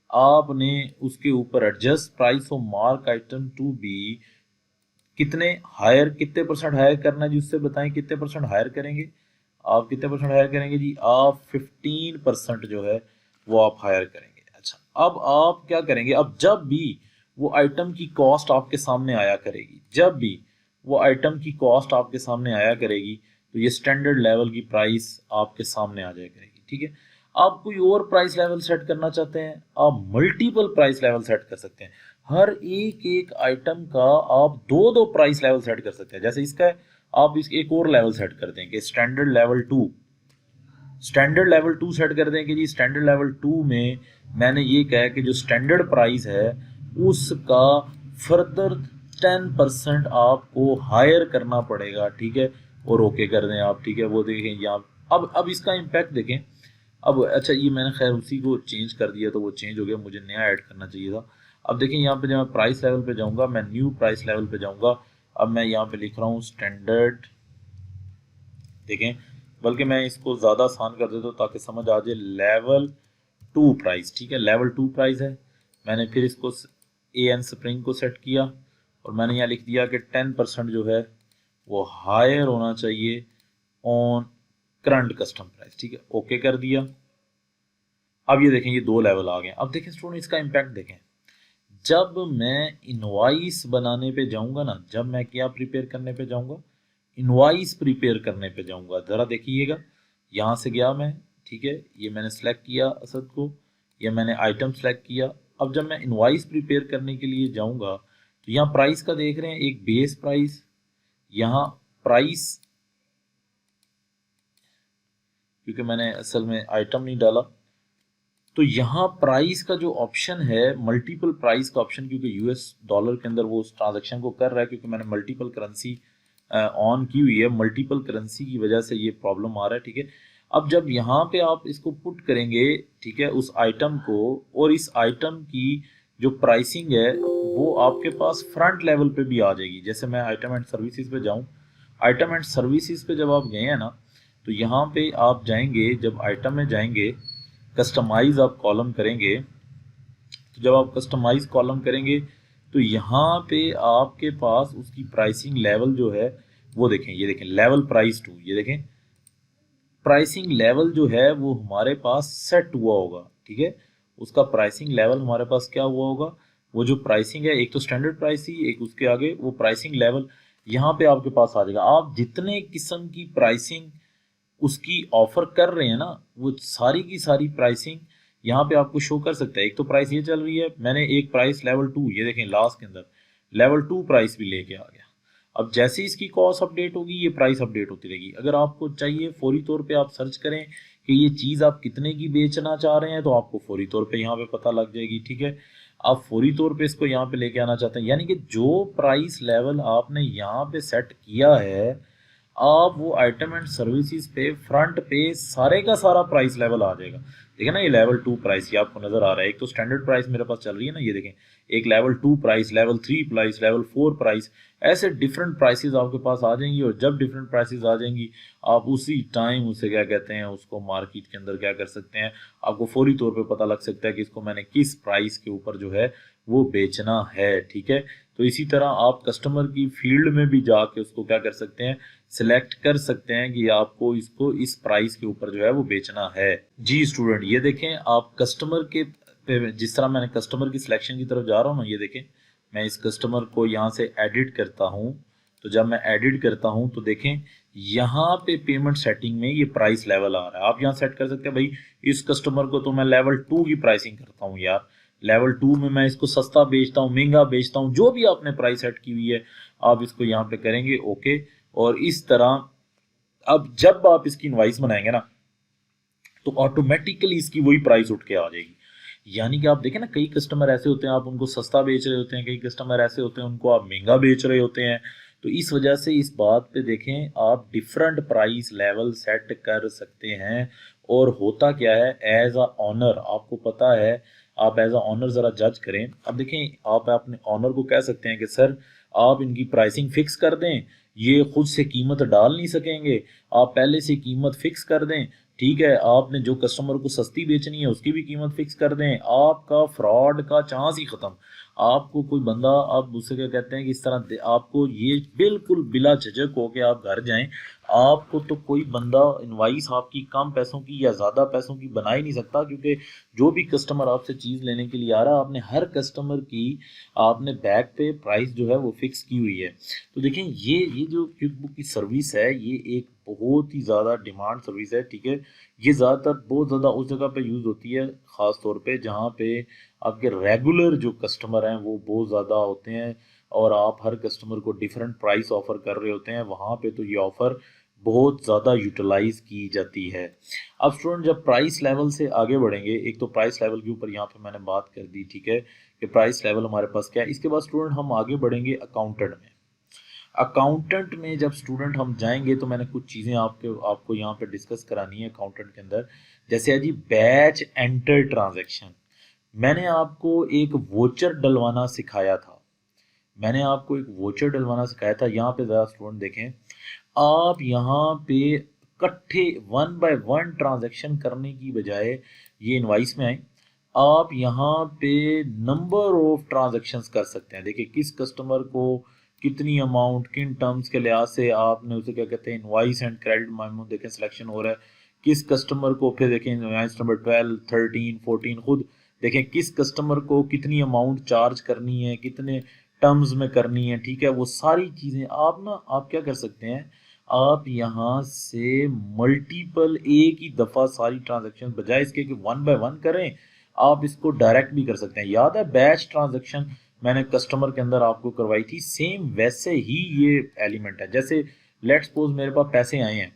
आपने उसके ऊपर adjust price of mark item to be, कितने हायर, कितने परसेंट हायर करना है जी, उससे बताएं कितने परसेंट हायर करेंगे आप, कितने परसेंट हायर करेंगे जी, आप 15% जो है वो आप हायर करेंगे। अच्छा, अब आप क्या करेंगे, अब जब भी वो आइटम की कॉस्ट आपके सामने आया करेगी, जब भी वो आइटम की कॉस्ट आपके सामने आया करेगी तो ये स्टैंडर्ड लेवल की प्राइस आपके सामने आ जाया करेगी। ठीक है, आप कोई और प्राइस लेवल सेट करना चाहते हैं, आप मल्टीपल प्राइस लेवल सेट कर सकते हैं। हर एक एक आइटम का आप दो दो प्राइस लेवल सेट कर सकते हैं। जैसे इसका है, आप इस एक और लेवल सेट कर देंगे standard level 2, standard level 2 set कर दें कि जी स्टैंडर्ड लेवल 2 में मैंने ये कहा कि जो स्टैंडर्ड प्राइस है उसका फर्दर 10% आपको हायर करना पड़ेगा। ठीक है, और ओके कर दें आप। ठीक है, वो देखें यहाँ, अब इसका इम्पैक्ट देखें। अब अच्छा, ये मैंने खैर उसी को चेंज कर दिया तो वो चेंज हो गया, मुझे नया ऐड करना चाहिए था। अब देखें यहाँ पे जब मैं प्राइस लेवल पे जाऊँगा, मैं न्यू प्राइस लेवल पे जाऊँगा, अब मैं यहाँ पे लिख रहा हूँ स्टैंडर्ड, देखें, बल्कि मैं इसको ज़्यादा आसान कर देता हूँ ताकि समझ आ जाए, लेवल 2 प्राइस। ठीक है, लेवल 2 प्राइस है, मैंने फिर इसको AN स्प्रिंग को सेट किया और मैंने यहाँ लिख दिया कि 10% जो है वो हायर होना चाहिए ऑन करंट कस्टम प्राइस। ठीक है, ओके कर दिया। अब ये देखें, ये दो लेवल आ गए। अब देखें स्टूडेंट, इसका इम्पैक्ट देखें, जब मैं इनवाइस बनाने पे जाऊंगा ना, जब मैं क्या प्रिपेयर करने पे जाऊंगा, इनवाइस प्रिपेयर करने पे जाऊंगा, ज़रा देखिएगा, यहाँ से गया मैं, ठीक है, ये मैंने सेलेक्ट किया असद को, या मैंने आइटम सेलेक्ट किया। अब जब मैं इनवाइस प्रिपेयर करने के लिए जाऊंगा तो यहाँ प्राइस का देख रहे हैं, एक बेस प्राइस, यहाँ प्राइस, क्योंकि मैंने असल में आइटम नहीं डाला, तो यहाँ प्राइस का जो ऑप्शन है, मल्टीपल प्राइस का ऑप्शन, क्योंकि US डॉलर के अंदर वो उस ट्रांजैक्शन को कर रहा है, क्योंकि मैंने मल्टीपल करेंसी ऑन की हुई है, मल्टीपल करेंसी की वजह से ये प्रॉब्लम आ रहा है। ठीक है, अब जब यहाँ पे आप इसको पुट करेंगे, ठीक है, उस आइटम को, और इस आइटम की जो प्राइसिंग है वो आपके पास फ्रंट लेवल पे भी आ जाएगी। जैसे मैं आइटम एंड सर्विसेज पे जाऊँ, आइटम एंड सर्विसेज पे जब आप गए हैं ना, तो यहाँ पे आप जाएंगे, जब आइटम में जाएंगे, कस्टमाइज आप कॉलम करेंगे, तो जब आप कस्टमाइज कॉलम करेंगे तो यहाँ पे आपके पास उसकी प्राइसिंग लेवल जो है वो देखें, ये देखें लेवल प्राइस 2, ये देखें प्राइसिंग लेवल जो है वो हमारे पास सेट हुआ होगा। ठीक है, उसका प्राइसिंग लेवल हमारे पास क्या हुआ होगा, वो जो प्राइसिंग है, एक तो स्टैंडर्ड प्राइस थी, एक उसके आगे वो प्राइसिंग लेवल यहाँ पे आपके पास आ जाएगा। आप जितने किस्म की प्राइसिंग उसकी ऑफर कर रहे हैं ना, वो सारी की सारी प्राइसिंग यहाँ पे आपको शो कर सकता है। एक तो प्राइस ये चल रही है, मैंने एक प्राइस लेवल 2, ये देखें लास्ट के अंदर लेवल 2 प्राइस भी लेके आ गया। अब जैसे इसकी कॉस्ट अपडेट होगी ये प्राइस अपडेट होती रहेगी। अगर आपको चाहिए फौरी तौर पे आप सर्च करें कि ये चीज़ आप कितने की बेचना चाह रहे हैं तो आपको फौरी तौर पे यहाँ पे पता लग जाएगी। ठीक है, आप फौरी तौर पे इसको यहाँ पे लेके आना चाहते हैं, यानी कि जो प्राइस लेवल आपने यहाँ पे सेट किया है, आप वो आइटम एंड सर्विसेज पे फ्रंट पे सारे का सारा प्राइस लेवल आ जाएगा। देखिए ना, ये लेवल 2 प्राइस ये आपको नजर आ रहा है, एक तो स्टैंडर्ड प्राइस मेरे पास चल रही है ना, ये देखें, एक level 2 price, level 3 price, level 4 price, ऐसे डिफरेंट प्राइसेस आपके पास आ जाएंगी। और जब डिफरेंट प्राइसेस आ जाएंगी आप उसी टाइम उसे क्या कहते हैं, उसको मार्केट के अंदर क्या कर सकते हैं, आपको फौरी तौर पे पता लग सकता है कि इसको मैंने किस प्राइस के ऊपर जो है वो बेचना है। ठीक है, तो इसी तरह आप कस्टमर की फील्ड में भी जाके उसको क्या कर सकते हैं, सिलेक्ट कर सकते हैं कि आपको इसको इस प्राइस के ऊपर जो है वो बेचना है। जी स्टूडेंट, ये देखें, आप कस्टमर के जिस तरह मैंने कस्टमर की सिलेक्शन की तरफ जा रहा हूँ ना, ये देखें, मैं इस कस्टमर को यहाँ से एडिट करता हूँ, तो जब मैं एडिट करता हूँ तो देखें यहाँ पे पेमेंट सेटिंग में ये प्राइस लेवल आ रहा है। आप यहाँ सेट कर सकते हैं, भाई इस कस्टमर को तो मैं लेवल 2 की प्राइसिंग करता हूँ यार, लेवल 2 में मैं इसको सस्ता बेचता हूँ, महंगा बेचता हूँ, जो भी आपने प्राइस सेट की हुई है आप इसको यहाँ पे करेंगे ओके। और इस तरह अब जब आप इसकी इनवाइस बनाएंगे ना तो ऑटोमेटिकली इसकी वही प्राइस उठ के आ जाएगी। यानी कि आप देखें ना, कई कस्टमर ऐसे होते हैं आप उनको सस्ता बेच रहे होते हैं, कई कस्टमर ऐसे होते हैं उनको आप महंगा बेच रहे होते हैं। तो इस वजह से इस बात पे देखें, आप डिफरेंट प्राइस लेवल सेट कर सकते हैं। और होता क्या है, एज अ ऑनर आपको पता है, आप एज अ ऑनर ज़रा जज करें। अब देखें, आप अपने ऑनर को कह सकते हैं कि सर आप इनकी प्राइसिंग फिक्स कर दें, ये खुद से कीमत डाल नहीं सकेंगे, आप पहले से कीमत फिक्स कर दें, ठीक है, आपने जो कस्टमर को सस्ती बेचनी है उसकी भी कीमत फिक्स कर दें, आपका फ्रॉड का चांस ही ख़त्म। आपको कोई बंदा, आप उससे क्या कहते हैं कि इस तरह आपको ये बिल्कुल बिला झिझक हो के आप घर जाएं, आपको तो कोई बंदा इनवाइस आपकी कम पैसों की या ज़्यादा पैसों की बना ही नहीं सकता, क्योंकि जो भी कस्टमर आपसे चीज़ लेने के लिए आ रहा है, आपने हर कस्टमर की आपने बैग पे प्राइस जो है वो फिक्स की हुई है। तो देखें, ये जो क्विक बुक की सर्विस है, ये एक बहुत ही ज़्यादा डिमांड सर्विस है, ठीक है। ये ज़्यादातर बहुत ज़्यादा उस जगह पे यूज़ होती है, ख़ास तौर पे जहाँ पे आपके रेगुलर जो कस्टमर हैं वो बहुत ज़्यादा होते हैं और आप हर कस्टमर को डिफरेंट प्राइस ऑफ़र कर रहे होते हैं, वहाँ पे तो ये ऑफ़र बहुत ज़्यादा यूटिलाइज़ की जाती है। अब स्टूडेंट जब प्राइस लेवल से आगे बढ़ेंगे, एक तो प्राइस लेवल के ऊपर यहाँ पे मैंने बात कर दी, ठीक है, कि प्राइस लेवल हमारे पास क्या है। इसके बाद स्टूडेंट हम आगे बढ़ेंगे अकाउंटेंट में। अकाउंटेंट में जब स्टूडेंट हम जाएंगे तो मैंने कुछ चीज़ें आपको यहाँ पे डिस्कस करानी है अकाउंटेंट के अंदर। जैसे है जी बैच एंटर ट्रांजैक्शन। मैंने आपको एक वोचर डलवाना सिखाया था, मैंने आपको एक वोचर डलवाना सिखाया था। यहाँ पे ज़रा स्टूडेंट देखें, आप यहाँ पे इकट्ठे 1 बाय 1 ट्रांजैक्शन करने की बजाय ये इनवाइस में आए, आप यहाँ पे नंबर ऑफ ट्रांजैक्शंस कर सकते हैं। देखिए किस कस्टमर को कितनी अमाउंट किन टर्म्स के लिहाज से आपने उसे क्या कहते हैं इनवाइस एंड क्रेडिट मेमो देखें सिलेक्शन हो रहा है, किस कस्टमर को फिर देखें इनवाइस नंबर 12 13 14 खुद देखें किस कस्टमर को कितनी अमाउंट चार्ज करनी है, कितने टर्म्स में करनी है, ठीक है। वो सारी चीज़ें आप क्या कर सकते हैं, आप यहाँ से मल्टीपल एक ही दफ़ा सारी ट्रांजैक्शन बजाय इसके कि 1 बाय 1 करें, आप इसको डायरेक्ट भी कर सकते हैं। याद है बैच ट्रांजैक्शन मैंने कस्टमर के अंदर आपको करवाई थी, सेम वैसे ही ये एलिमेंट है। जैसे लेट्स सपोज मेरे पास पैसे आए हैं,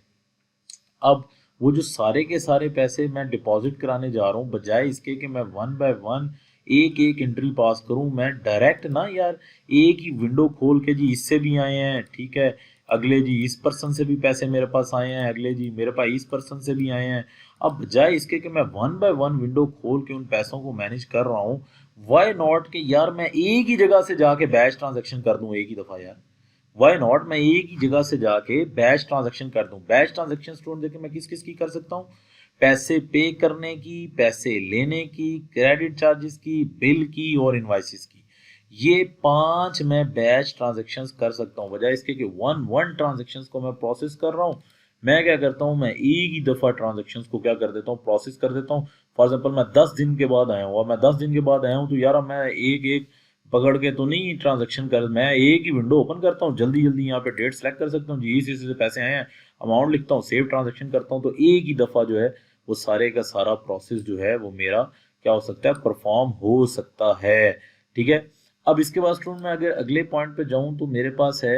अब वो जो सारे के सारे पैसे मैं डिपॉजिट कराने जा रहा हूँ, बजाय इसके कि मैं 1 बाय 1 एक एक एंट्री पास करूँ, मैं डायरेक्ट ना यार एक ही विंडो खोल के जी इससे भी आए हैं, ठीक है, अगले जी इस पर्सन से भी पैसे मेरे पास आए हैं, अगले जी मेरे पास इस पर्सन से भी आए हैं। अब बजाय इसके कि मैं 1 बाय 1 विंडो खोल के उन पैसों को मैनेज कर रहा हूँ, वाई नॉट कि यार मैं एक ही जगह से जाके बैच ट्रांजेक्शन कर दूं एक ही दफ़ा यार, वाई नॉट मैं एक ही जगह से जाके बैच ट्रांजैक्शन कर दूं। बैच ट्रांजैक्शन स्टूडेंट देखिए मैं किस किस की कर सकता हूँ, पैसे पे करने की, पैसे लेने की, क्रेडिट चार्जेस की, बिल की और इनवाइसेस की। ये 5 मैं बैच ट्रांजैक्शंस कर सकता हूँ, बजाय इसके कि 1 ट्रांजैक्शंस को मैं प्रोसेस कर रहा हूँ। मैं क्या करता हूँ, मैं एक ही दफ़ा ट्रांजैक्शंस को क्या कर देता हूँ, प्रोसेस कर देता हूँ। फॉर एग्जाम्पल मैं 10 दिन के बाद आया हूँ, और मैं 10 दिन के बाद आया हूँ तो यार मैं एक एक पकड़ के तो नहीं ट्रांजैक्शन कर, मैं एक ही विंडो ओपन करता हूँ, जल्दी जल्दी यहाँ पे डेट सेलेक्ट कर सकता हूँ जी, इस से पैसे आए हैं, अमाउंट लिखता हूँ, सेव ट्रांजैक्शन करता हूँ, तो एक ही दफ़ा जो है वो सारे का सारा प्रोसेस जो है वो मेरा क्या हो सकता है, परफॉर्म हो सकता है, ठीक है। अब इसके बाद स्टूडेंट मैं अगर अगले पॉइंट पे जाऊँ तो मेरे पास है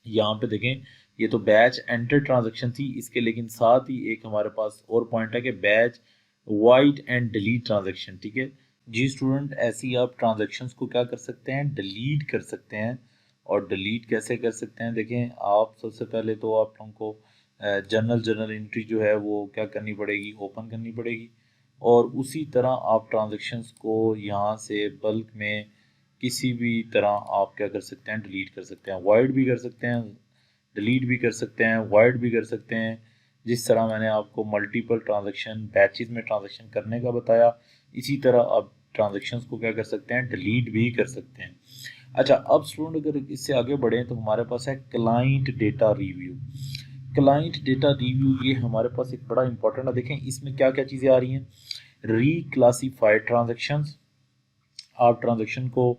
यहाँ पे देखें, ये तो बैच एंटर ट्रांजैक्शन थी इसके, लेकिन साथ ही एक हमारे पास और पॉइंट है कि batch white and delete transaction, ठीक है जी स्टूडेंट। ऐसे ही आप ट्रांजैक्शंस को क्या कर सकते हैं, डिलीट कर सकते हैं। और डिलीट कैसे कर सकते हैं, देखें आप सबसे पहले तो आप लोगों को जर्नल एंट्री जो है वो क्या करनी पड़ेगी, ओपन करनी पड़ेगी, और उसी तरह आप ट्रांजैक्शंस को यहाँ से बल्क में किसी भी तरह आप क्या कर सकते हैं, डिलीट कर सकते हैं, वाइड भी कर सकते हैं, डिलीट भी कर सकते हैं, वाइड भी कर सकते हैं। जिस तरह मैंने आपको मल्टीपल ट्रांजैक्शन बैचेस में ट्रांजैक्शन करने का बताया, इसी तरह आप ट्रांजैक्शंस को क्या कर सकते हैं, डिलीट भी कर सकते हैं। अच्छा अब स्टूडेंट अगर इससे आगे बढ़ें तो हमारे पास है client data review. Client data review ये हमारे पास एक बड़ा इंपॉर्टेंट है। देखें इसमें क्या क्या चीज़ें आ रही हैं, रीक्लासीफाइड ट्रांजैक्शंस, आप ट्रांजैक्शन को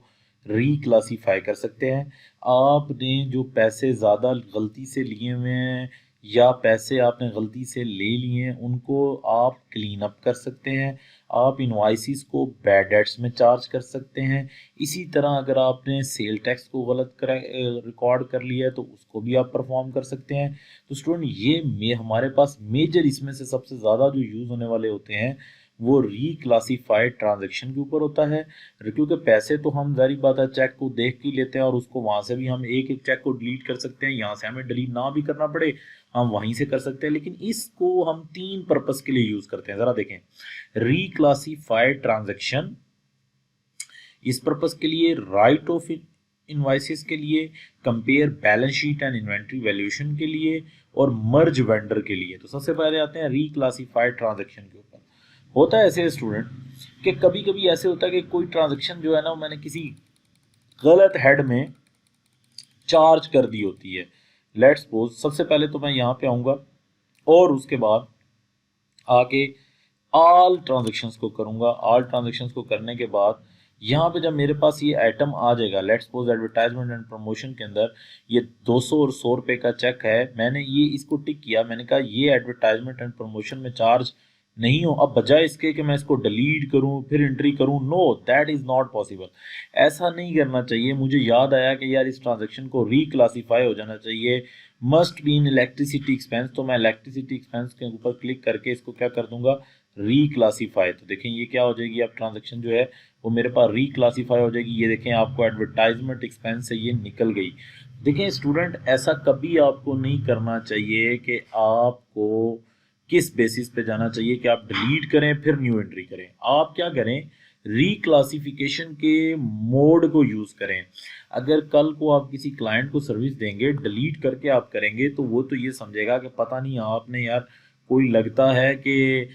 रीक्लासीफाई कर सकते हैं। आपने जो पैसे ज़्यादा गलती से लिए हुए हैं या पैसे आपने गलती से ले लिए हैं उनको आप क्लीन अप कर सकते हैं। आप इनवाइसिस को बैड डेट्स में चार्ज कर सकते हैं। इसी तरह अगर आपने सेल टैक्स को गलत रिकॉर्ड कर लिया है तो उसको भी आप परफॉर्म कर सकते हैं। तो स्टूडेंट ये हमारे पास मेजर इसमें से सबसे ज़्यादा जो यूज़ होने वाले होते हैं वो रीक्लासीफाइड ट्रांजैक्शन के ऊपर होता है, क्योंकि पैसे तो हम जारी बात है चेक को देख के लेते हैं और उसको वहां से भी हम एक एक चेक को डिलीट कर सकते हैं, यहाँ से हमें डिलीट ना भी करना पड़े हम वहीं से कर सकते हैं। लेकिन इसको हम 3 पर्पस के लिए यूज करते हैं, जरा देखें। रीक्लासीफाइड ट्रांजैक्शन, इस पर्पस के लिए राइट ऑफ इनवाइसेस के लिए, compare balance sheet and inventory valuation के लिए, और मर्ज वेंडर के लिए। तो सबसे पहले आते हैं रिक्लासिफाइड ट्रांजैक्शन के ऊपर। होता है ऐसे स्टूडेंट कि कभी कभी ऐसे होता है कि कोई ट्रांजैक्शन जो है ना, मैंने किसी गलत हेड में चार्ज कर दी होती है। लेट्स सपोज सबसे पहले तो मैं यहाँ पे आऊँगा और उसके बाद आके ऑल ट्रांजैक्शंस को करूँगा। ऑल ट्रांजैक्शंस को करने के बाद यहाँ पे जब मेरे पास ये आइटम आ जाएगा, let's suppose advertisement and promotion के अंदर ये 200 और 100 रुपये का चेक है, मैंने ये इसको टिक किया, मैंने कहा ये एडवर्टाइजमेंट एंड प्रमोशन में चार्ज नहीं हो। अब बजाय इसके कि मैं इसको डिलीट करूं फिर एंट्री करूं, know that is not possible. ऐसा नहीं करना चाहिए। मुझे याद आया कि यार इस ट्रांजैक्शन को रिक्लासीफाई हो जाना चाहिए, must be in electricity expense. तो मैं इलेक्ट्रिसिटी एक्सपेंस के ऊपर क्लिक करके इसको क्या कर दूंगा, रिक्लासीफाई। तो देखें ये क्या हो जाएगी, अब ट्रांजैक्शन जो है वो मेरे पास रिक्लासीफाई हो जाएगी। ये देखें आपको एडवर्टाइजमेंट एक्सपेंस से ये निकल गई। देखें स्टूडेंट, ऐसा कभी आपको नहीं करना चाहिए कि आपको किस बेसिस पे जाना चाहिए कि आप डिलीट करें फिर न्यू एंट्री करें। आप क्या करें, रिक्लासिफिकेशन के मोड को यूज़ करें। अगर कल को आप किसी क्लाइंट को सर्विस देंगे, डिलीट करके आप करेंगे, तो वो तो ये समझेगा कि पता नहीं आपने यार कोई लगता है कि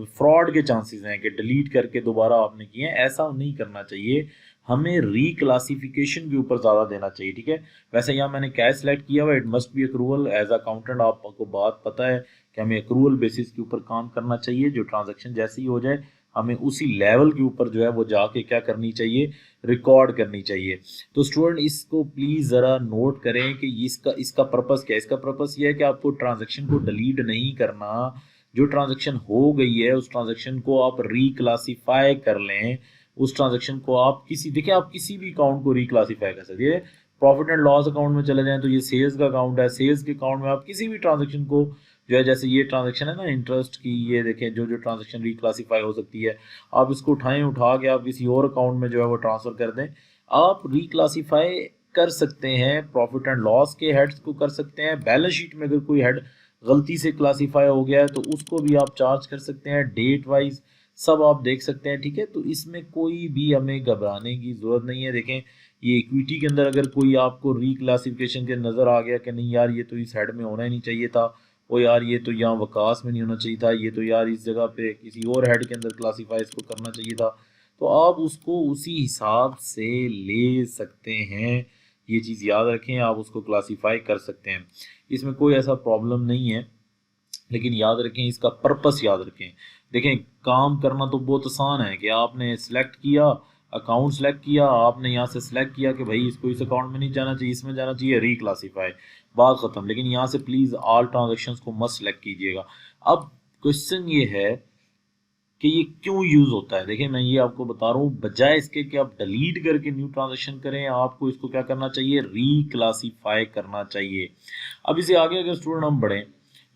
फ्रॉड के चांसेस हैं कि डिलीट करके दोबारा आपने किए हैं। ऐसा नहीं करना चाहिए, हमें रिक्लासिफिकेशन के ऊपर ज़्यादा देना चाहिए। ठीक है, वैसे यहाँ मैंने कैश सेलेक्ट किया हुआ, it must be accrual. As accountant आपको बात पता है कि हमें अक्रूवल बेसिस के ऊपर काम करना चाहिए। जो ट्रांजैक्शन जैसे ही हो जाए हमें उसी लेवल के ऊपर जो है वो जाके क्या करनी चाहिए, रिकॉर्ड करनी चाहिए। तो स्टूडेंट इसको प्लीज़ ज़रा नोट करें कि इसका इसका पर्पस क्या है। इसका पर्पस ये है कि आपको ट्रांजैक्शन को डिलीट नहीं करना। जो ट्रांजैक्शन हो गई है उस ट्रांजैक्शन को आप रिक्लासीफाई कर लें। उस ट्रांजैक्शन को आप देखिए आप किसी भी अकाउंट को रिक्लासीफाई कर सकते हैं। प्रॉफिट एंड लॉस अकाउंट में चले जाएं तो ये सेल्स का अकाउंट है, सेल्स के अकाउंट में आप किसी भी ट्रांजैक्शन को जो है, जैसे ये ट्रांजैक्शन है ना इंटरेस्ट की, ये देखें जो जो ट्रांजैक्शन रिक्लासीफाई हो सकती है, आप इसको उठा के आप किसी और अकाउंट में जो है वो ट्रांसफ़र कर दें। आप रिक्लासीफाई कर सकते हैं, प्रॉफिट एंड लॉस के हेड्स को कर सकते हैं। बैलेंस शीट में अगर कोई हेड गलती से क्लासीफाई हो गया है तो उसको भी आप चार्ज कर सकते हैं। डेट वाइज सब आप देख सकते हैं। ठीक है, तो इसमें कोई भी हमें घबराने की ज़रूरत नहीं है। देखें ये इक्विटी के अंदर अगर कोई आपको रिक्लासिफिकेशन के नज़र आ गया कि नहीं यार ये तो इस हेड में होना ही नहीं चाहिए था, ओ यार ये तो यहाँ वकास में नहीं होना चाहिए था, ये तो यार इस जगह पे किसी और हेड के अंदर क्लासीफाई इसको करना चाहिए था, तो आप उसको उसी हिसाब से ले सकते हैं। ये चीज़ याद रखें, आप उसको क्लासीफाई कर सकते हैं, इसमें कोई ऐसा प्रॉब्लम नहीं है। लेकिन याद रखें, इसका पर्पस याद रखें। देखें काम करना तो बहुत आसान है कि आपने सेलेक्ट किया, अकाउंट सेलेक्ट किया, आपने यहाँ से सेलेक्ट किया कि भाई इसको इस अकाउंट में नहीं जाना चाहिए, इसमें जाना चाहिए, रिक्लासीफाई, बात ख़त्म। लेकिन यहाँ से प्लीज़ ऑल ट्रांजेक्शन्स को मस्ट सेलेक्ट कीजिएगा। अब क्वेश्चन ये है कि ये क्यों यूज़ होता है। देखिए मैं ये आपको बता रहा हूँ, बजाय इसके कि आप डिलीट करके न्यू ट्रांजेक्शन करें, आपको इसको क्या करना चाहिए, रिक्लासीफाई करना चाहिए। अब इसे आगे अगर स्टूडेंट हम बढ़ें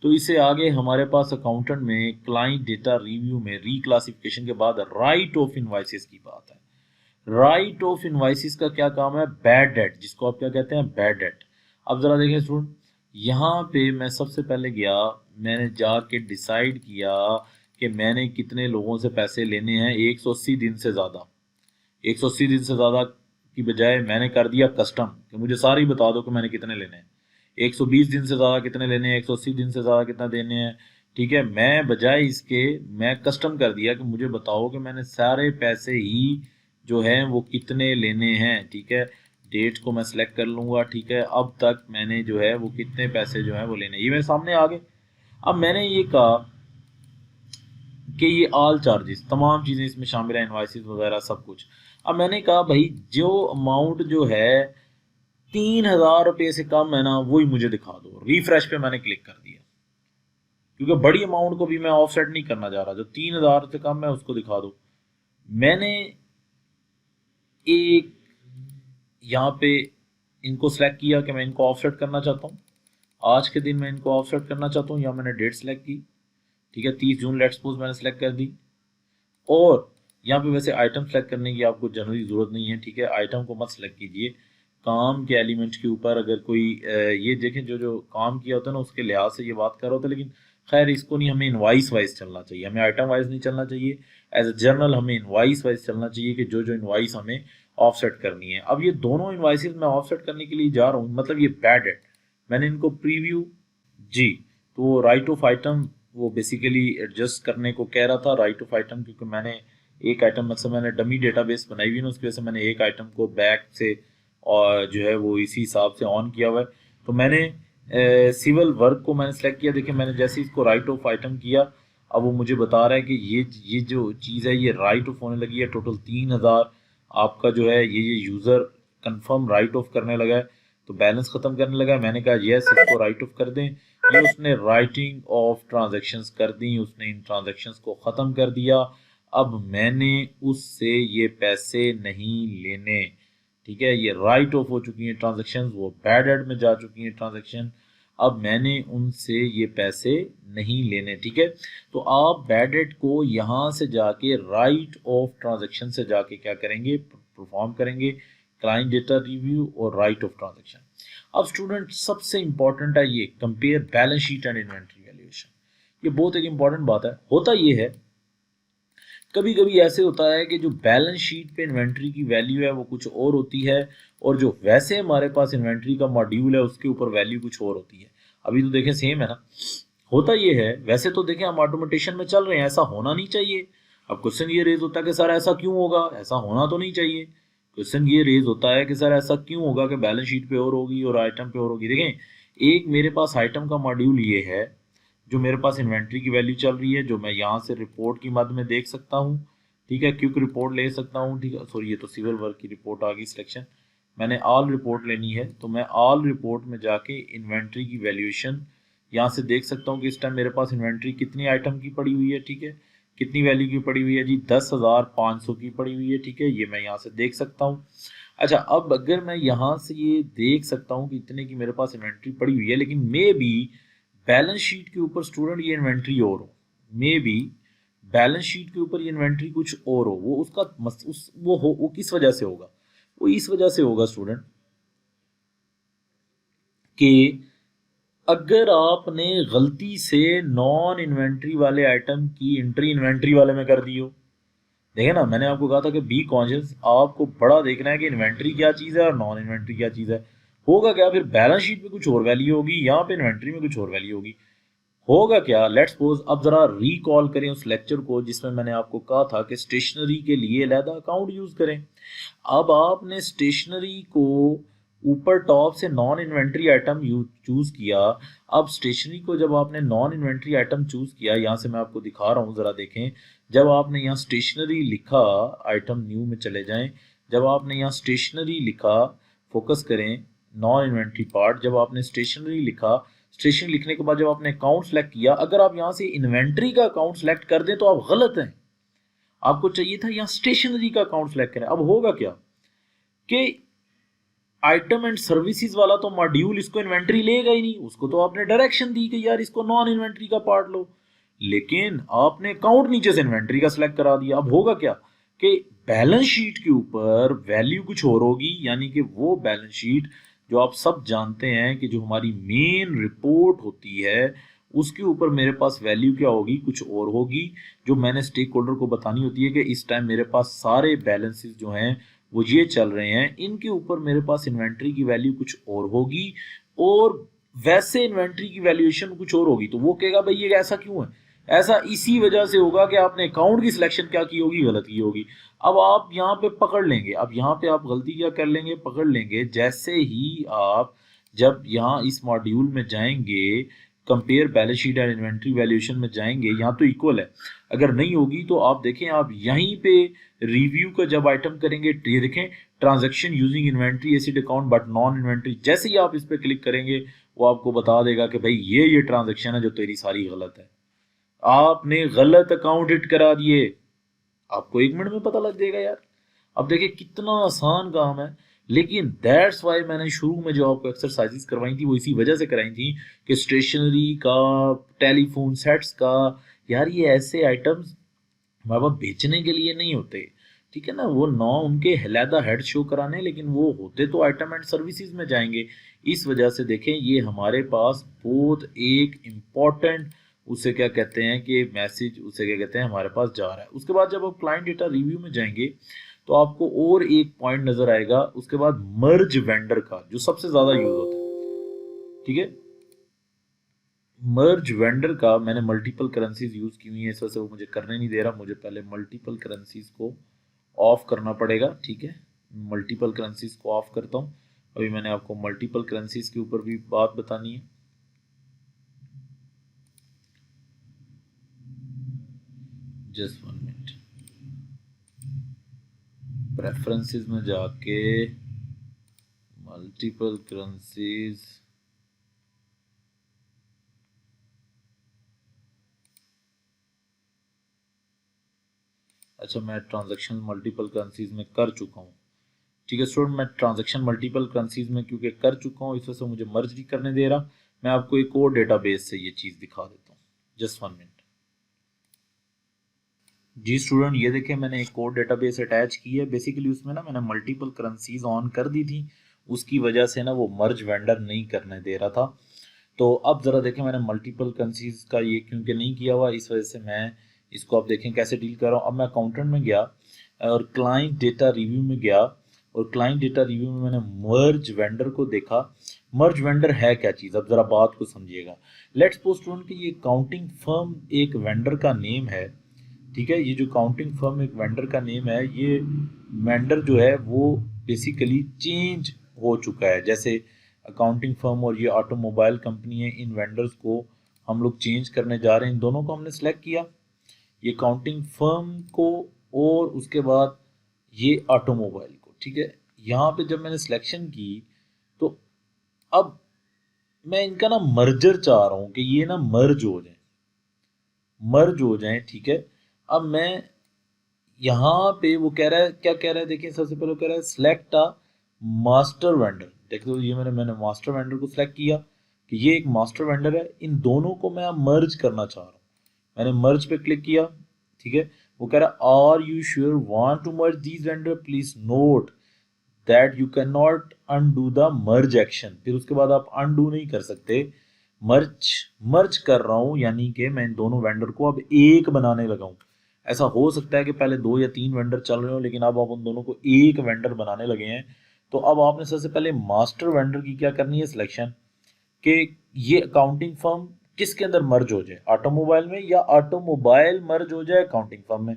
तो इससे आगे हमारे पास अकाउंटेंट में क्लाइंट डेटा रिव्यू में रिक्लासिफिकेशन के बाद राइट ऑफ इनवाइसेस की बात है। राइट ऑफ इनवाइसेस का क्या काम है, बैड डेट, जिसको आप क्या कहते हैं, बैड डेट। अब जरा देखें स्टूडेंट, यहाँ पे मैं सबसे पहले गया, मैंने जाके डिसाइड किया कि मैंने कितने लोगों से पैसे लेने हैं 180 दिन से ज़्यादा। 180 दिन से ज़्यादा की बजाय मैंने कर दिया कस्टम कि मुझे सारे ही बता दो कि मैंने कितने लेने हैं। 120 दिन से ज़्यादा कितने लेने हैं, 180 दिन से ज़्यादा कितना देने हैं। ठीक है, मैं बजाय इसके मैं कस्टम कर दिया कि मुझे बताओ कि मैंने सारे पैसे ही जो हैं वो कितने लेने हैं। ठीक है, डेट को मैं सेलेक्ट कर लूँगा। ठीक है, अब तक मैंने जो है वो कितने पैसे जो हैं वो लेने, ये मेरे सामने आ गए। अब मैंने ये कहा कि ये ऑल चार्जेस, तमाम चीज़ें इसमें शामिल हैं, इनवाइसेस वगैरह सब कुछ। अब मैंने कहा भाई जो अमाउंट जो है 3,000 रुपये से कम है ना, वही मुझे दिखा दो। रिफ्रेश पे मैंने क्लिक कर दिया, क्योंकि बड़ी अमाउंट को भी मैं ऑफसेट नहीं करना चाह रहा, जो 3,000 से कम है उसको दिखा दो। मैंने एक यहाँ पे इनको सेलेक्ट किया कि मैं इनको ऑफसेट करना चाहता हूँ, आज के दिन मैं इनको ऑफसेट करना चाहता हूँ, या मैंने डेट सेलेक्ट की। ठीक है, 30 जून लेट्स सपोज मैंने सेलेक्ट कर दी। और यहाँ पे वैसे आइटम सेलेक्ट करने की आपको जनरली ज़रूरत नहीं है। ठीक है, आइटम को मत सेलेक्ट कीजिए, काम के एलिमेंट के ऊपर अगर कोई ये देखें जो जो काम किया होता है ना उसके लिहाज से ये बात कर रहा होता है। लेकिन खैर इसको नहीं, हमें इनवाइस वाइज चलना चाहिए, हमें आइटम वाइज नहीं चलना चाहिए। एज ए जनरल हमें इनवाइस वाइज चलना चाहिए कि जो जो इनवाइस हमें ऑफसेट करनी है। अब ये दोनों इनवॉइसेस मैं ऑफसेट करने के लिए जा रहा हूँ, मतलब ये बैड डेट, मैंने इनको प्रीव्यू जी, तो राइट ऑफ आइटम वो बेसिकली एडजस्ट करने को कह रहा था, राइट ऑफ आइटम, क्योंकि मैंने एक आइटम, मतलब मैंने डमी डेटाबेस बनाई हुई है ना, उसकी वजह से मैंने एक आइटम को बैक से और जो है वो इसी हिसाब से ऑन किया हुआ है। तो मैंने सिविल वर्क को मैंने सेलेक्ट किया। देखिए मैंने जैसे इसको राइट ऑफ आइटम किया, अब वो मुझे बता रहा है कि ये जो चीज़ है ये राइट ऑफ होने लगी है। टोटल 3000 आपका जो है ये यूज़र कंफर्म राइट ऑफ करने लगा है, तो बैलेंस ख़त्म करने लगा है। मैंने कहा यस, इसको राइट ऑफ कर दें। ये उसने राइटिंग ऑफ ट्रांजैक्शंस कर दी, उसने इन ट्रांजैक्शंस को ख़त्म कर दिया। अब मैंने उससे ये पैसे नहीं लेने, ठीक है, ये राइट ऑफ हो चुकी हैं ट्रांजैक्शंस, वो बैड एड में जा चुकी हैं ट्रांजैक्शन। अब मैंने उनसे ये पैसे नहीं लेने, ठीक है। तो आप बैड एड को यहाँ से जाके राइट ऑफ ट्रांजैक्शन से जाके क्या करेंगे, परफॉर्म करेंगे, क्लाइंट डेटा रिव्यू और राइट ऑफ ट्रांजैक्शन। अब स्टूडेंट सबसे इंपॉर्टेंट है ये compare balance sheet and inventory valuation. ये बहुत एक इंपॉर्टेंट बात है। होता ये है कभी कभी ऐसे होता है कि जो बैलेंस शीट पे इन्वेंट्री की वैल्यू है वो कुछ और होती है, और जो वैसे हमारे पास इन्वेंट्री का मॉड्यूल है उसके ऊपर वैल्यू कुछ और होती है। अभी तो देखें सेम है ना। होता ये है, वैसे तो देखें हम ऑटोमेटेशन में चल रहे हैं, ऐसा होना नहीं चाहिए। अब क्वेश्चन ये रेज होता है कि सर ऐसा क्यों होगा, ऐसा होना तो नहीं चाहिए। क्वेश्चन ये रेज होता है कि सर ऐसा क्यों होगा कि बैलेंस शीट पे और होगी और आइटम पे और होगी। देखें एक मेरे पास आइटम का मॉड्यूल ये है, जो मेरे पास इन्वेंट्री की वैल्यू चल रही है, जो मैं यहाँ से रिपोर्ट की मद में देख सकता हूँ, ठीक है, क्विक रिपोर्ट ले सकता हूँ, ठीक है। सॉरी, ये तो सिविल वर्क की रिपोर्ट आ गई सिलेक्शन, मैंने ऑल रिपोर्ट लेनी है, तो मैं ऑल रिपोर्ट में जाके इन्वेंट्री की वैल्यूएशन यहाँ से देख सकता हूँ कि इस टाइम मेरे पास इन्वेंट्री कितनी आइटम की पड़ी हुई है, ठीक है, कितनी वैल्यू की पड़ी हुई है जी, 10,500 की पड़ी हुई है, ठीक है, ये मैं यहाँ से देख सकता हूँ। अच्छा, अब अगर मैं यहाँ से ये देख सकता हूँ कि इतने की मेरे पास इन्वेंट्री पड़ी हुई है, लेकिन मे बी बैलेंस शीट के ऊपर स्टूडेंट ये इन्वेंट्री और हो, मे बी बैलेंस शीट के ऊपर ये इन्वेंट्री कुछ और हो, वो उसका वो किस वजह से होगा, वो इस वजह से होगा स्टूडेंट कि अगर आपने गलती से नॉन इन्वेंट्री वाले आइटम की एंट्री इन्वेंट्री वाले में कर दी हो। देखे ना, मैंने आपको कहा था कि बी कॉन्शियस, आपको बड़ा देखना है कि इन्वेंट्री क्या चीज़ है और नॉन इन्वेंट्री क्या चीज़ है। होगा क्या, फिर बैलेंस शीट में कुछ और वैल्यू होगी, यहाँ पे इन्वेंट्री में कुछ और वैल्यू होगी। होगा क्या, लेट्स सपोज, अब जरा रिकॉल करें उस लेक्चर को जिसमें मैंने आपको कहा था कि स्टेशनरी के लिए अलहदा अकाउंट यूज करें। अब आपने स्टेशनरी को ऊपर टॉप से नॉन इन्वेंट्री आइटम चूज किया। अब स्टेशनरी को जब आपने नॉन इन्वेंट्री आइटम चूज किया, यहाँ से मैं आपको दिखा रहा हूँ, जरा देखें। जब आपने यहाँ स्टेशनरी लिखा, आइटम न्यू में चले जाएं, जब आपने यहाँ स्टेशनरी लिखा, फोकस करें नॉन इन्वेंट्री पार्ट, जब आपने स्टेशनरी लिखा, स्टेशनरी लिखने के बाद जब आपने अकाउंट सेलेक्ट किया, अगर आप यहाँ से इन्वेंट्री का अकाउंट सेलेक्ट कर दें तो आप गलत हैं। आपको चाहिए था यहाँ स्टेशनरी का अकाउंट सेलेक्ट करें। अब होगा क्या कि आइटम एंड सर्विसेज वाला तो मॉड्यूल इसको इन्वेंट्री लेगा ही नहीं, उसको तो आपने डायरेक्शन दी कि यार इसको नॉन इन्वेंट्री का पार्ट लो, लेकिन आपने अकाउंट नीचे से इन्वेंट्री का सिलेक्ट करा दिया। अब होगा क्या कि बैलेंस शीट के ऊपर वैल्यू कुछ और होगी, यानी कि वो बैलेंस शीट जो आप सब जानते हैं कि जो हमारी मेन रिपोर्ट होती है उसके ऊपर मेरे पास वैल्यू क्या होगी, कुछ और होगी, जो मैंने स्टेक होल्डर को बतानी होती है कि इस टाइम मेरे पास सारे बैलेंसेस जो हैं वो ये चल रहे हैं, इनके ऊपर मेरे पास इन्वेंट्री की वैल्यू कुछ और होगी, और वैसे इन्वेंट्री की वैल्यूएशन कुछ और होगी। तो वो कहेगा भाई ये ऐसा क्यों है, ऐसा इसी वजह से होगा कि आपने अकाउंट की सिलेक्शन क्या की होगी, गलत की होगी। अब आप यहाँ पे पकड़ लेंगे, अब यहाँ पे आप गलती क्या कर लेंगे, पकड़ लेंगे, जैसे ही आप जब यहाँ इस मॉड्यूल में जाएंगे, compare balance sheet and inventory valuation में जाएंगे, यहाँ तो इक्वल है, अगर नहीं होगी तो आप देखें, आप यहीं पे रिव्यू का जब आइटम करेंगे, ये देखें transaction using inventory acid account but non inventory, जैसे ही आप इस पर क्लिक करेंगे वो आपको बता देगा कि भाई ये ट्रांजैक्शन है जो तेरी सारी गलत है, आपने गलत अकाउंट हिट करा दिए। आपको 1 मिनट में पता लग जाएगा यार। अब देखिए कितना आसान काम है, लेकिन दैट्स वाई मैंने शुरू में जो आपको एक्सरसाइजेस करवाई थी वो इसी वजह से कराई थी कि स्टेशनरी का, टेलीफोन सेट्स का, यार ये ऐसे आइटम्स हमारे पास बेचने के लिए नहीं होते, ठीक है ना, वो नौ उनके अलहदा हेड शो कराने, लेकिन वो होते तो आइटम एंड सर्विसेज में जाएंगे। इस वजह से देखें ये हमारे पास बहुत एक इम्पॉर्टेंट, उसे क्या कहते हैं कि मैसेज, उसे क्या कहते हैं, हमारे पास जा रहा है। उसके बाद जब आप क्लाइंट डेटा रिव्यू में जाएंगे तो आपको और एक पॉइंट नजर आएगा। उसके बाद मर्ज वेंडर का जो सबसे ज्यादा यूज होता है, ठीक है। मर्ज वेंडर का मैंने मल्टीपल करेंसीज यूज की हुई है, इस वजह से वो मुझे करने नहीं दे रहा। मुझे पहले मल्टीपल करेंसीज को ऑफ करना पड़ेगा, ठीक है। मल्टीपल करेंसीज को ऑफ करता हूँ। अभी मैंने आपको मल्टीपल करेंसीज के ऊपर भी बात बतानी है। Just 1 minute. प्रेफरेंसेस में जाके मल्टीपल करेंसीज, अच्छा मैं ट्रांजैक्शन मल्टीपल करेंसीज में कर चुका हूँ, ठीक है स्टूडेंट। मैं ट्रांजैक्शन मल्टीपल करेंसीज में क्योंकि कर चुका हूँ, इस वजह से मुझे मर्ज नहीं करने दे रहा। मैं आपको एक और डेटाबेस से ये चीज़ दिखा देता हूँ। Just 1 minute. जी स्टूडेंट, ये देखें मैंने एक और डेटाबेस अटैच की है। बेसिकली उसमें ना मैंने मल्टीपल करेंसीज ऑन कर दी थी, उसकी वजह से ना वो मर्ज वेंडर नहीं करने दे रहा था। तो अब ज़रा देखें मैंने मल्टीपल करेंसीज का ये क्योंकि नहीं किया हुआ, इस वजह से मैं इसको अब देखें कैसे डील कर रहा हूँ। अब मैं अकाउंटेंट में गया और क्लाइंट डेटा रिव्यू में गया, और क्लाइंट डेटा रिव्यू में मैंने मर्ज वेंडर को देखा। मर्ज वेंडर है क्या चीज़, अब ज़रा बात को समझिएगा। लेट्स सपोज स्टूडेंट कि ये काउंटिंग फर्म एक वेंडर का नेम है, ठीक है। ये जो काउंटिंग फर्म एक वेंडर का नेम है, ये वेंडर जो है वो बेसिकली चेंज हो चुका है। जैसे अकाउंटिंग फर्म और ये ऑटोमोबाइल कंपनी है, इन वेंडर्स को हम लोग चेंज करने जा रहे हैं। इन दोनों को हमने सेलेक्ट किया, ये काउंटिंग फर्म को और उसके बाद ये ऑटोमोबाइल को, ठीक है। यहाँ पे जब मैंने सिलेक्शन की तो अब मैं इनका ना मर्जर चाह रहा हूँ कि ये ना मर्ज हो जाए, मर्ज हो जाए, ठीक है। अब मैं यहाँ पे वो कह रहा है, क्या कह रहा है देखिए, सबसे पहले वो कह रहा है सिलेक्ट अ मास्टर वेंडर। देखो ये मैंने मास्टर वेंडर को सिलेक्ट किया कि ये एक मास्टर वेंडर है, इन दोनों को मैं अब मर्ज करना चाह रहा हूँ। मैंने मर्ज पे क्लिक किया, ठीक है। वो कह रहा है are you sure want to merge these vendor, please note that you can not undo the merge action. फिर उसके बाद आप अनडू नहीं कर सकते। मर्ज मर्ज कर रहा हूँ, यानी कि मैं इन दोनों वेंडर को अब एक बनाने लगा हूँ। ऐसा हो सकता है कि पहले 2 या 3 वेंडर चल रहे हो, लेकिन अब आप उन दोनों को एक वेंडर बनाने लगे हैं। तो अब आपने सबसे पहले मास्टर वेंडर की क्या करनी है, सिलेक्शन, कि ये अकाउंटिंग फर्म किसके अंदर मर्ज हो जाए, ऑटोमोबाइल में, या ऑटोमोबाइल मर्ज हो जाए अकाउंटिंग फर्म में।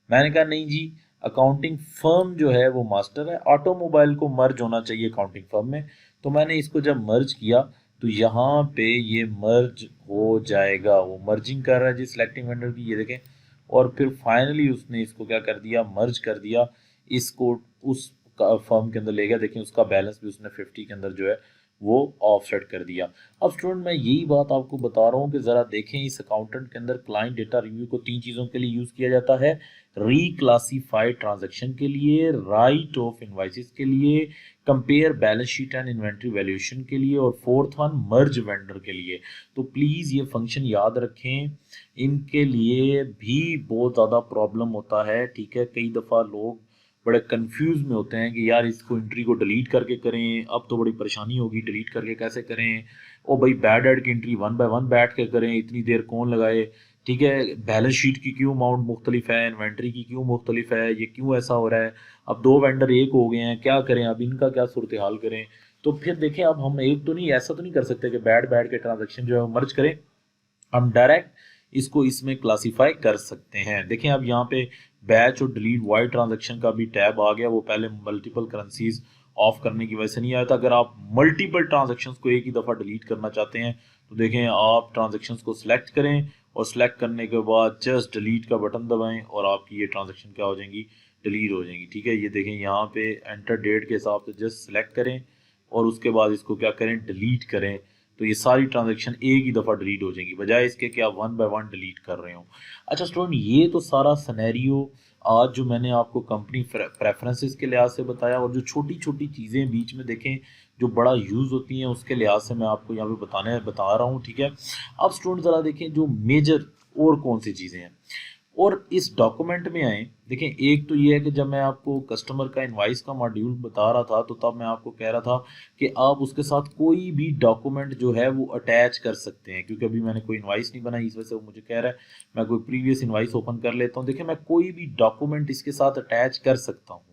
मैंने कहा नहीं जी, अकाउंटिंग फर्म जो है वो मास्टर है, ऑटोमोबाइल को मर्ज होना चाहिए अकाउंटिंग फर्म में। तो मैंने इसको जब मर्ज किया तो यहाँ पे ये मर्ज हो जाएगा। वो मर्जिंग कर रहा है जी सिलेक्टिंग वेंडर की, ये देखें। और फिर फाइनली उसने इसको क्या कर दिया, मर्ज कर दिया। इसको उस फर्म के अंदर ले गया, देखें उसका बैलेंस भी उसने 50 के अंदर जो है वो ऑफसेट कर दिया। अब स्टूडेंट मैं यही बात आपको बता रहा हूँ कि ज़रा देखें इस अकाउंटेंट के अंदर क्लाइंट डेटा रिव्यू को 3 चीज़ों के लिए यूज़ किया जाता है। रिक्लासीफाइड ट्रांजैक्शन के लिए, राइट ऑफ इनवाइसेस के लिए, compare balance sheet and inventory valuation के लिए, और फोर्थ वन मर्ज वेंडर के लिए। तो प्लीज़ ये फंक्शन याद रखें, इनके लिए भी बहुत ज़्यादा प्रॉब्लम होता है, ठीक है। कई दफ़ा लोग बड़े कंफ्यूज में होते हैं कि यार इसको एंट्री को डिलीट करके करें, अब तो बड़ी परेशानी होगी, डिलीट करके कैसे करें। ओ भाई बैड एड की एंट्री 1 बाय 1 बैठ के करें, इतनी देर कौन लगाए, ठीक है। बैलेंस शीट की क्यों अमाउंट मुख्तलिफ है, इन्वेंट्री की क्यों मुख्तलिफ है, ये क्यों ऐसा हो रहा है। अब 2 वेंडर एक हो गए हैं, क्या करें, अब इनका क्या सूरत हाल करें। तो फिर देखें, अब हम एक तो नहीं, ऐसा तो नहीं कर सकते कि बैड बैड के ट्रांजेक्शन जो है वो मर्ज करें। हम डायरेक्ट इसको इसमें क्लासीफाई कर सकते हैं। देखें अब यहाँ पे बैच और डिलीट वाइड ट्रांजैक्शन का भी टैब आ गया। वो पहले मल्टीपल करेंसीज ऑफ करने की वजह से नहीं आया था। अगर आप मल्टीपल ट्रांजैक्शंस को एक ही दफ़ा डिलीट करना चाहते हैं तो देखें, आप ट्रांजैक्शंस को सिलेक्ट करें और सिलेक्ट करने के बाद जस्ट डिलीट का बटन दबाएं और आपकी ये ट्रांजैक्शन क्या हो जाएंगी, डिलीट हो जाएंगी, ठीक है। ये देखें यहाँ पे एंटर डेट के हिसाब से जस्ट सिलेक्ट करें और उसके बाद इसको क्या करें, डिलीट करें। तो ये सारी ट्रांजैक्शन एक ही दफ़ा डिलीट हो जाएंगी, बजाय इसके कि आप 1 बाय 1 डिलीट कर रहे हो। अच्छा स्टूडेंट, ये तो सारा सिनेरियो आज जो मैंने आपको कंपनी प्रेफरेंसेस के लिहाज से बताया, और जो छोटी छोटी चीज़ें बीच में देखें जो बड़ा यूज़ होती हैं उसके लिहाज से मैं आपको यहाँ पे बता रहा हूँ, ठीक है। अब स्टूडेंट ज़रा देखें जो मेजर और कौन सी चीज़ें हैं। और इस डॉक्यूमेंट में आए, देखें एक तो ये है कि जब मैं आपको कस्टमर का इनवाइस का मॉड्यूल बता रहा था तो तब मैं आपको कह रहा था कि आप उसके साथ कोई भी डॉक्यूमेंट जो है वो अटैच कर सकते हैं, क्योंकि अभी मैंने कोई इनवाइस नहीं बनाई इस वजह से वो मुझे कह रहा है मैं कोई प्रीवियस इनवाइस ओपन कर लेता हूँ। देखिए मैं कोई भी डॉक्यूमेंट इसके साथ अटैच कर सकता हूँ,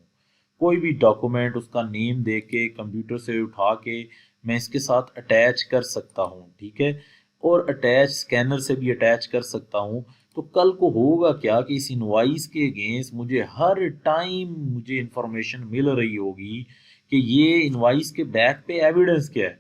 कोई भी डॉक्यूमेंट उसका नेम दे के कंप्यूटर से उठा के मैं इसके साथ अटैच कर सकता हूँ, ठीक है, और अटैच स्कैनर से भी अटैच कर सकता हूँ। तो कल को होगा क्या कि इस इनवाइस के अगेंस्ट मुझे हर टाइम मुझे इंफॉर्मेशन मिल रही होगी कि ये इनवाइस के बैक पे एविडेंस क्या है।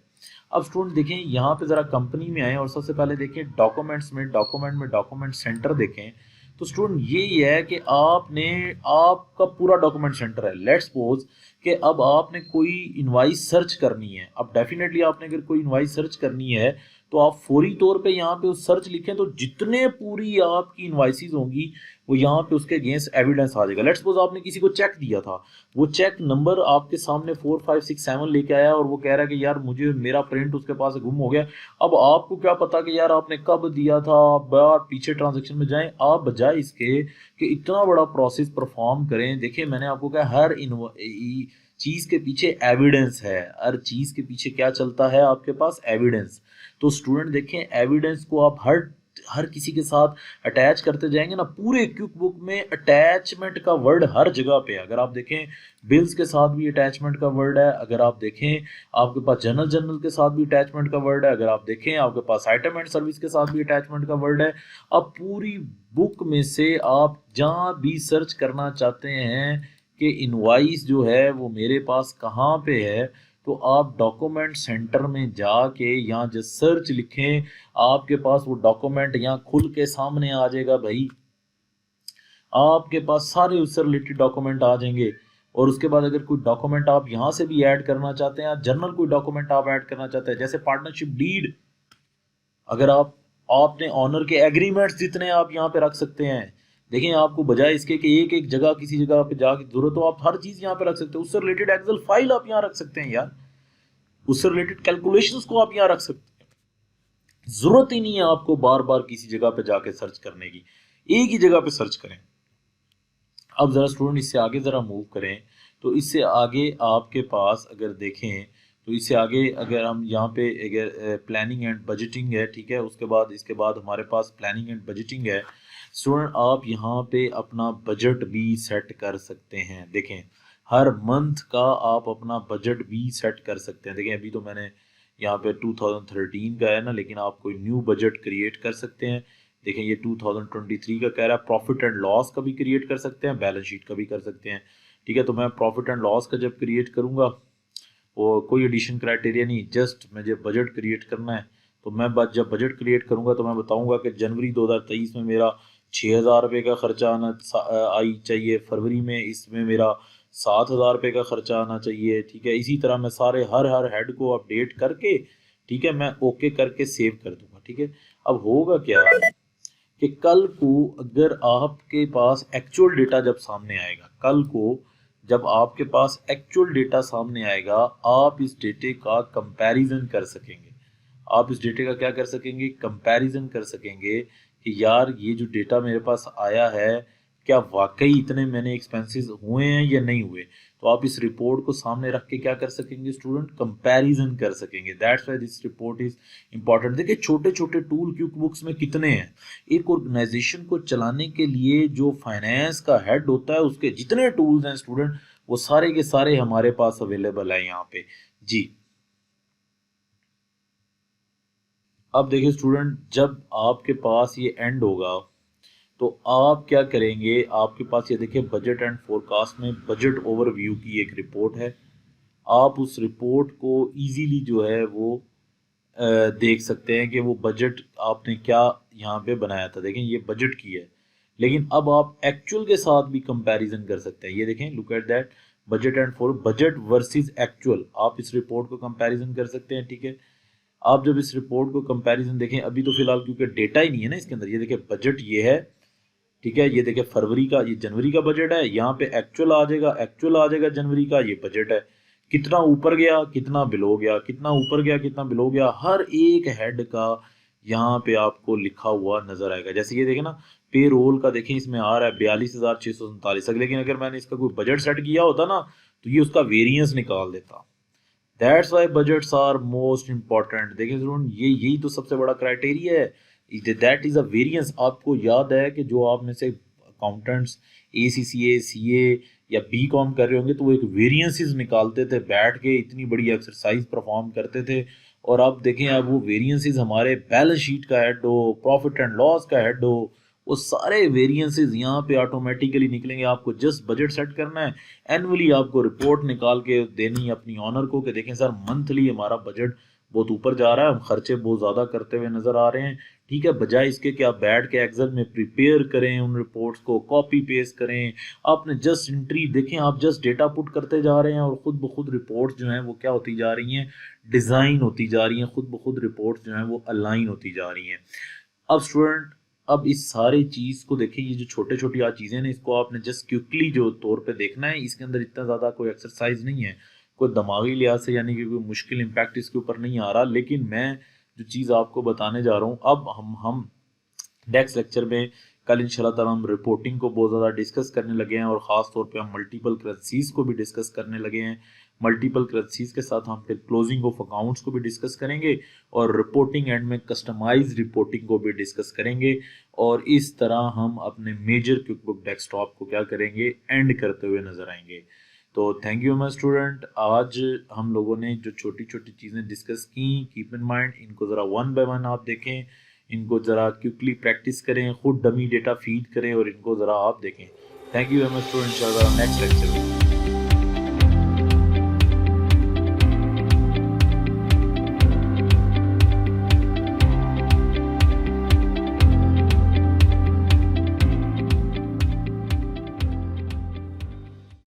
अब स्टूडेंट देखें यहाँ पे ज़रा कंपनी में आए और सबसे पहले देखें डॉक्यूमेंट्स में, डॉक्यूमेंट सेंटर देखें। तो स्टूडेंट यही है कि आपने, आपका पूरा डॉक्यूमेंट सेंटर है। लेट्स सपोज कि अब आपने कोई इनवाइस सर्च करनी है, अब डेफिनेटली आपने अगर कोई इनवाइस सर्च करनी है तो आप फौरी तौर पे यहाँ पे उस सर्च लिखें तो जितने पूरी आपकी इनवाइसेस होंगी वो यहाँ पे उसके अगेंस्ट एविडेंस आ जाएगा। लेट्स सपोज आपने किसी को चेक दिया था, वो चेक नंबर आपके सामने 4567 लेके आया और वो कह रहा है कि यार मुझे मेरा प्रिंट उसके पास गुम हो गया। अब आपको क्या पता कि यार आपने कब दिया था, आप पीछे ट्रांजेक्शन में जाएं, आप बजाय इसके कि इतना बड़ा प्रोसेस परफॉर्म करें। देखिए मैंने आपको कहा हर चीज के पीछे एविडेंस है, हर चीज के पीछे क्या चलता है आपके पास, एविडेंस। तो स्टूडेंट देखें एविडेंस को आप हर हर किसी के साथ अटैच करते जाएंगे ना, पूरे क्विक बुक में अटैचमेंट का वर्ड हर जगह पे है। अगर आप देखें बिल्स के साथ भी अटैचमेंट का वर्ड है, अगर आप देखें आपके पास जनरल के साथ भी अटैचमेंट का वर्ड है, अगर आप देखें आपके पास आइटम एंड सर्विस के साथ भी अटैचमेंट का वर्ड है। अब पूरी बुक में से आप जहां भी सर्च करना चाहते हैं कि इनवाइस जो है वो मेरे पास कहाँ पे है, तो आप डॉक्यूमेंट सेंटर में जाके यहाँ जो सर्च लिखें आपके पास वो डॉक्यूमेंट यहाँ खुल के सामने आ जाएगा भाई। आपके पास सारे उससे रिलेटेड डॉक्यूमेंट आ जाएंगे। और उसके बाद अगर कोई डॉक्यूमेंट आप यहाँ से भी ऐड करना चाहते हैं, जनरल कोई डॉक्यूमेंट आप ऐड करना चाहते हैं जैसे पार्टनरशिप डीड, अगर आपने ऑनर के एग्रीमेंट्स जितने आप यहाँ पे रख सकते हैं। देखिए आपको बजाय इसके कि एक एक जगह किसी जगह पे जाके जरूरत हो, आप हर चीज यहाँ पे रख सकते हो। उससे रिलेटेड एक्सेल फाइल आप यहाँ रख सकते हैं यार, उससे रिलेटेड कैलकुलेशंस को आप यहाँ रख सकते हैं। जरूरत ही नहीं है आपको बार बार किसी जगह पे जाके सर्च करने की, एक ही जगह पे सर्च करें। अब जरा स्टूडेंट इससे आगे जरा मूव करें, तो इससे आगे आपके पास अगर देखें तो इससे आगे अगर हम यहाँ पे अगर प्लानिंग एंड बजटिंग है, ठीक है, उसके बाद इसके बाद हमारे पास प्लानिंग एंड बजटिंग है। स्टूडेंट आप यहाँ पे अपना बजट भी सेट कर सकते हैं। देखें हर मंथ का आप अपना बजट भी सेट कर सकते हैं। देखें अभी तो मैंने यहाँ पे 2013 का है ना, लेकिन आप कोई न्यू बजट क्रिएट कर सकते हैं। देखें ये 2023 का कह रहा है, प्रॉफिट एंड लॉस का भी क्रिएट कर सकते हैं, बैलेंस शीट का भी कर सकते हैं, ठीक है। तो मैं प्रॉफिट एंड लॉस का जब क्रिएट करूंगा वो कोई एडिशन क्राइटेरिया नहीं, जस्ट मुझे बजट क्रिएट करना है। तो मैं जब बजट क्रिएट करूंगा तो मैं बताऊंगा कि जनवरी 2023 में मेरा 6,000 रुपये का खर्चा आना आई चाहिए, फरवरी में इसमें मेरा 7,000 रुपये का खर्चा आना चाहिए, ठीक है। इसी तरह मैं सारे हर हर हेड को अपडेट करके, ठीक है, मैं ओके करके सेव कर दूंगा, ठीक है। अब होगा क्या कि कल को अगर आपके पास एक्चुअल डेटा जब सामने आएगा, कल को जब आपके पास एक्चुअल डेटा सामने आएगा, आप इस डेटे का कंपैरिजन कर सकेंगे। आप इस डेटे का क्या कर सकेंगे, कंपैरिजन कर सकेंगे कि यार ये जो डेटा मेरे पास आया है क्या वाकई इतने मैंने एक्सपेंसेस हुए हैं या नहीं हुए। तो आप इस रिपोर्ट को सामने रख के क्या कर सकेंगे स्टूडेंट, कंपैरिजन कर सकेंगे। That's why this report is important. देखिए छोटे छोटे टूल क्विक बुक्स में कितने हैं। एक ऑर्गेनाइजेशन को चलाने के लिए जो फाइनेंस का हेड होता है उसके जितने टूल्स हैं स्टूडेंट, वो सारे के सारे हमारे पास अवेलेबल है यहाँ पे जी। अब देखिए स्टूडेंट जब आपके पास ये एंड होगा तो आप क्या करेंगे, आपके पास ये देखिए बजट एंड फोरकास्ट में बजट ओवरव्यू की एक रिपोर्ट है। आप उस रिपोर्ट को इजीली जो है वो देख सकते हैं कि वो बजट आपने क्या यहाँ पे बनाया था। देखें ये बजट की है, लेकिन अब आप एक्चुअल के साथ भी कंपैरिजन कर सकते हैं। ये देखें look at that, budget and four, budget versus actual, आप इस रिपोर्ट को कंपैरिजन कर सकते हैं, ठीक है। आप जब इस रिपोर्ट को कंपैरिजन देखें, अभी तो फिलहाल क्योंकि डेटा ही नहीं है ना इसके अंदर, ये देखिए बजट ये है, ठीक है, ये देखिए फरवरी का, ये जनवरी का बजट है, यहाँ पे एक्चुअल आ जाएगा, एक्चुअल आ जाएगा जनवरी का, ये बजट है। कितना ऊपर गया कितना बिलो गया, कितना ऊपर गया कितना बिलो गया, हर एक हेड का यहाँ पे आपको लिखा हुआ नजर आएगा। जैसे ये देखें ना, पे रोल का देखें इसमें आ रहा है 42,647, लेकिन अगर मैंने इसका कोई बजट सेट किया होता ना तो ये उसका वेरिएंस निकाल देता। That's why budgets are most important. देखिए जरूर, ये यही तो सबसे बड़ा क्राइटेरिया है, दैट इज अ वेरिएंस। आपको याद है कि जो आप में से अकाउंटेंट्स ACCA CA या BCom कर रहे होंगे तो वो एक वेरिएंसेस निकालते थे, बैठ के इतनी बड़ी एक्सरसाइज परफॉर्म करते थे। और अब देखें, अब वो वेरिएंसेस हमारे बैलेंस शीट का हेड हो, प्रॉफिट एंड लॉस का हेड हो, वो सारे वेरिएंसेस यहाँ पे ऑटोमेटिकली निकलेंगे। आपको जस्ट बजट सेट करना है, एनुअली आपको रिपोर्ट निकाल के देनी है अपनी ऑनर को कि देखें सर मंथली हमारा बजट बहुत ऊपर जा रहा है, हम खर्चे बहुत ज़्यादा करते हुए नज़र आ रहे हैं। ठीक है, बजाय इसके कि आप बैठ के एक्सेल में प्रिपेयर करें, उन रिपोर्ट्स को कॉपी पेस्ट करें, आपने जस्ट एंट्री देखें, आप जस्ट डेटा पुट करते जा रहे हैं और ख़ुद ब खुद रिपोर्ट्स जो हैं वो क्या होती जा रही हैं, डिज़ाइन होती जा रही हैं, ख़ुद ब खुद रिपोर्ट्स जो हैं वो अलाइन होती जा रही हैं। अब स्टूडेंट, अब इस सारी चीज़ को देखें, ये जो छोटे छोटी आज चीज़ें हैं इसको आपने जस्ट क्विकली जो तौर पे देखना है। इसके अंदर इतना ज़्यादा कोई एक्सरसाइज नहीं है, कोई दिमागी लिहाज से यानी कि कोई मुश्किल इम्पैक्ट इसके ऊपर नहीं आ रहा। लेकिन मैं जो चीज़ आपको बताने जा रहा हूँ, अब हम नेक्स्ट लेक्चर में कल इंशाल्लाह ताला हम रिपोर्टिंग को बहुत ज़्यादा डिस्कस करने लगे हैं और ख़ास तौर पे हम मल्टीपल करेंसीज को भी डिस्कस करने लगे हैं। मल्टीपल करेंसीज के साथ हम फिर क्लोजिंग ऑफ अकाउंट्स को भी डिस्कस करेंगे और रिपोर्टिंग एंड में कस्टमाइज रिपोर्टिंग को भी डिस्कस करेंगे। और इस तरह हम अपने मेजर क्विक बुक डेस्कटॉप को क्या करेंगे, एंड करते हुए नजर आएंगे। तो थैंक यू माय स्टूडेंट। आज हम लोगों ने जो छोटी छोटी चीज़ें डिस्कस की, कीप इन माइंड, इनको ज़रा वन बाय वन आप देखें, इनको ज़रा क्विकली प्रैक्टिस करें, खुद डमी डेटा फीड करें और इनको ज़रा आप देखें। Thank you very much student, इंशाल्लाह नेक्स्ट लेक्चर में।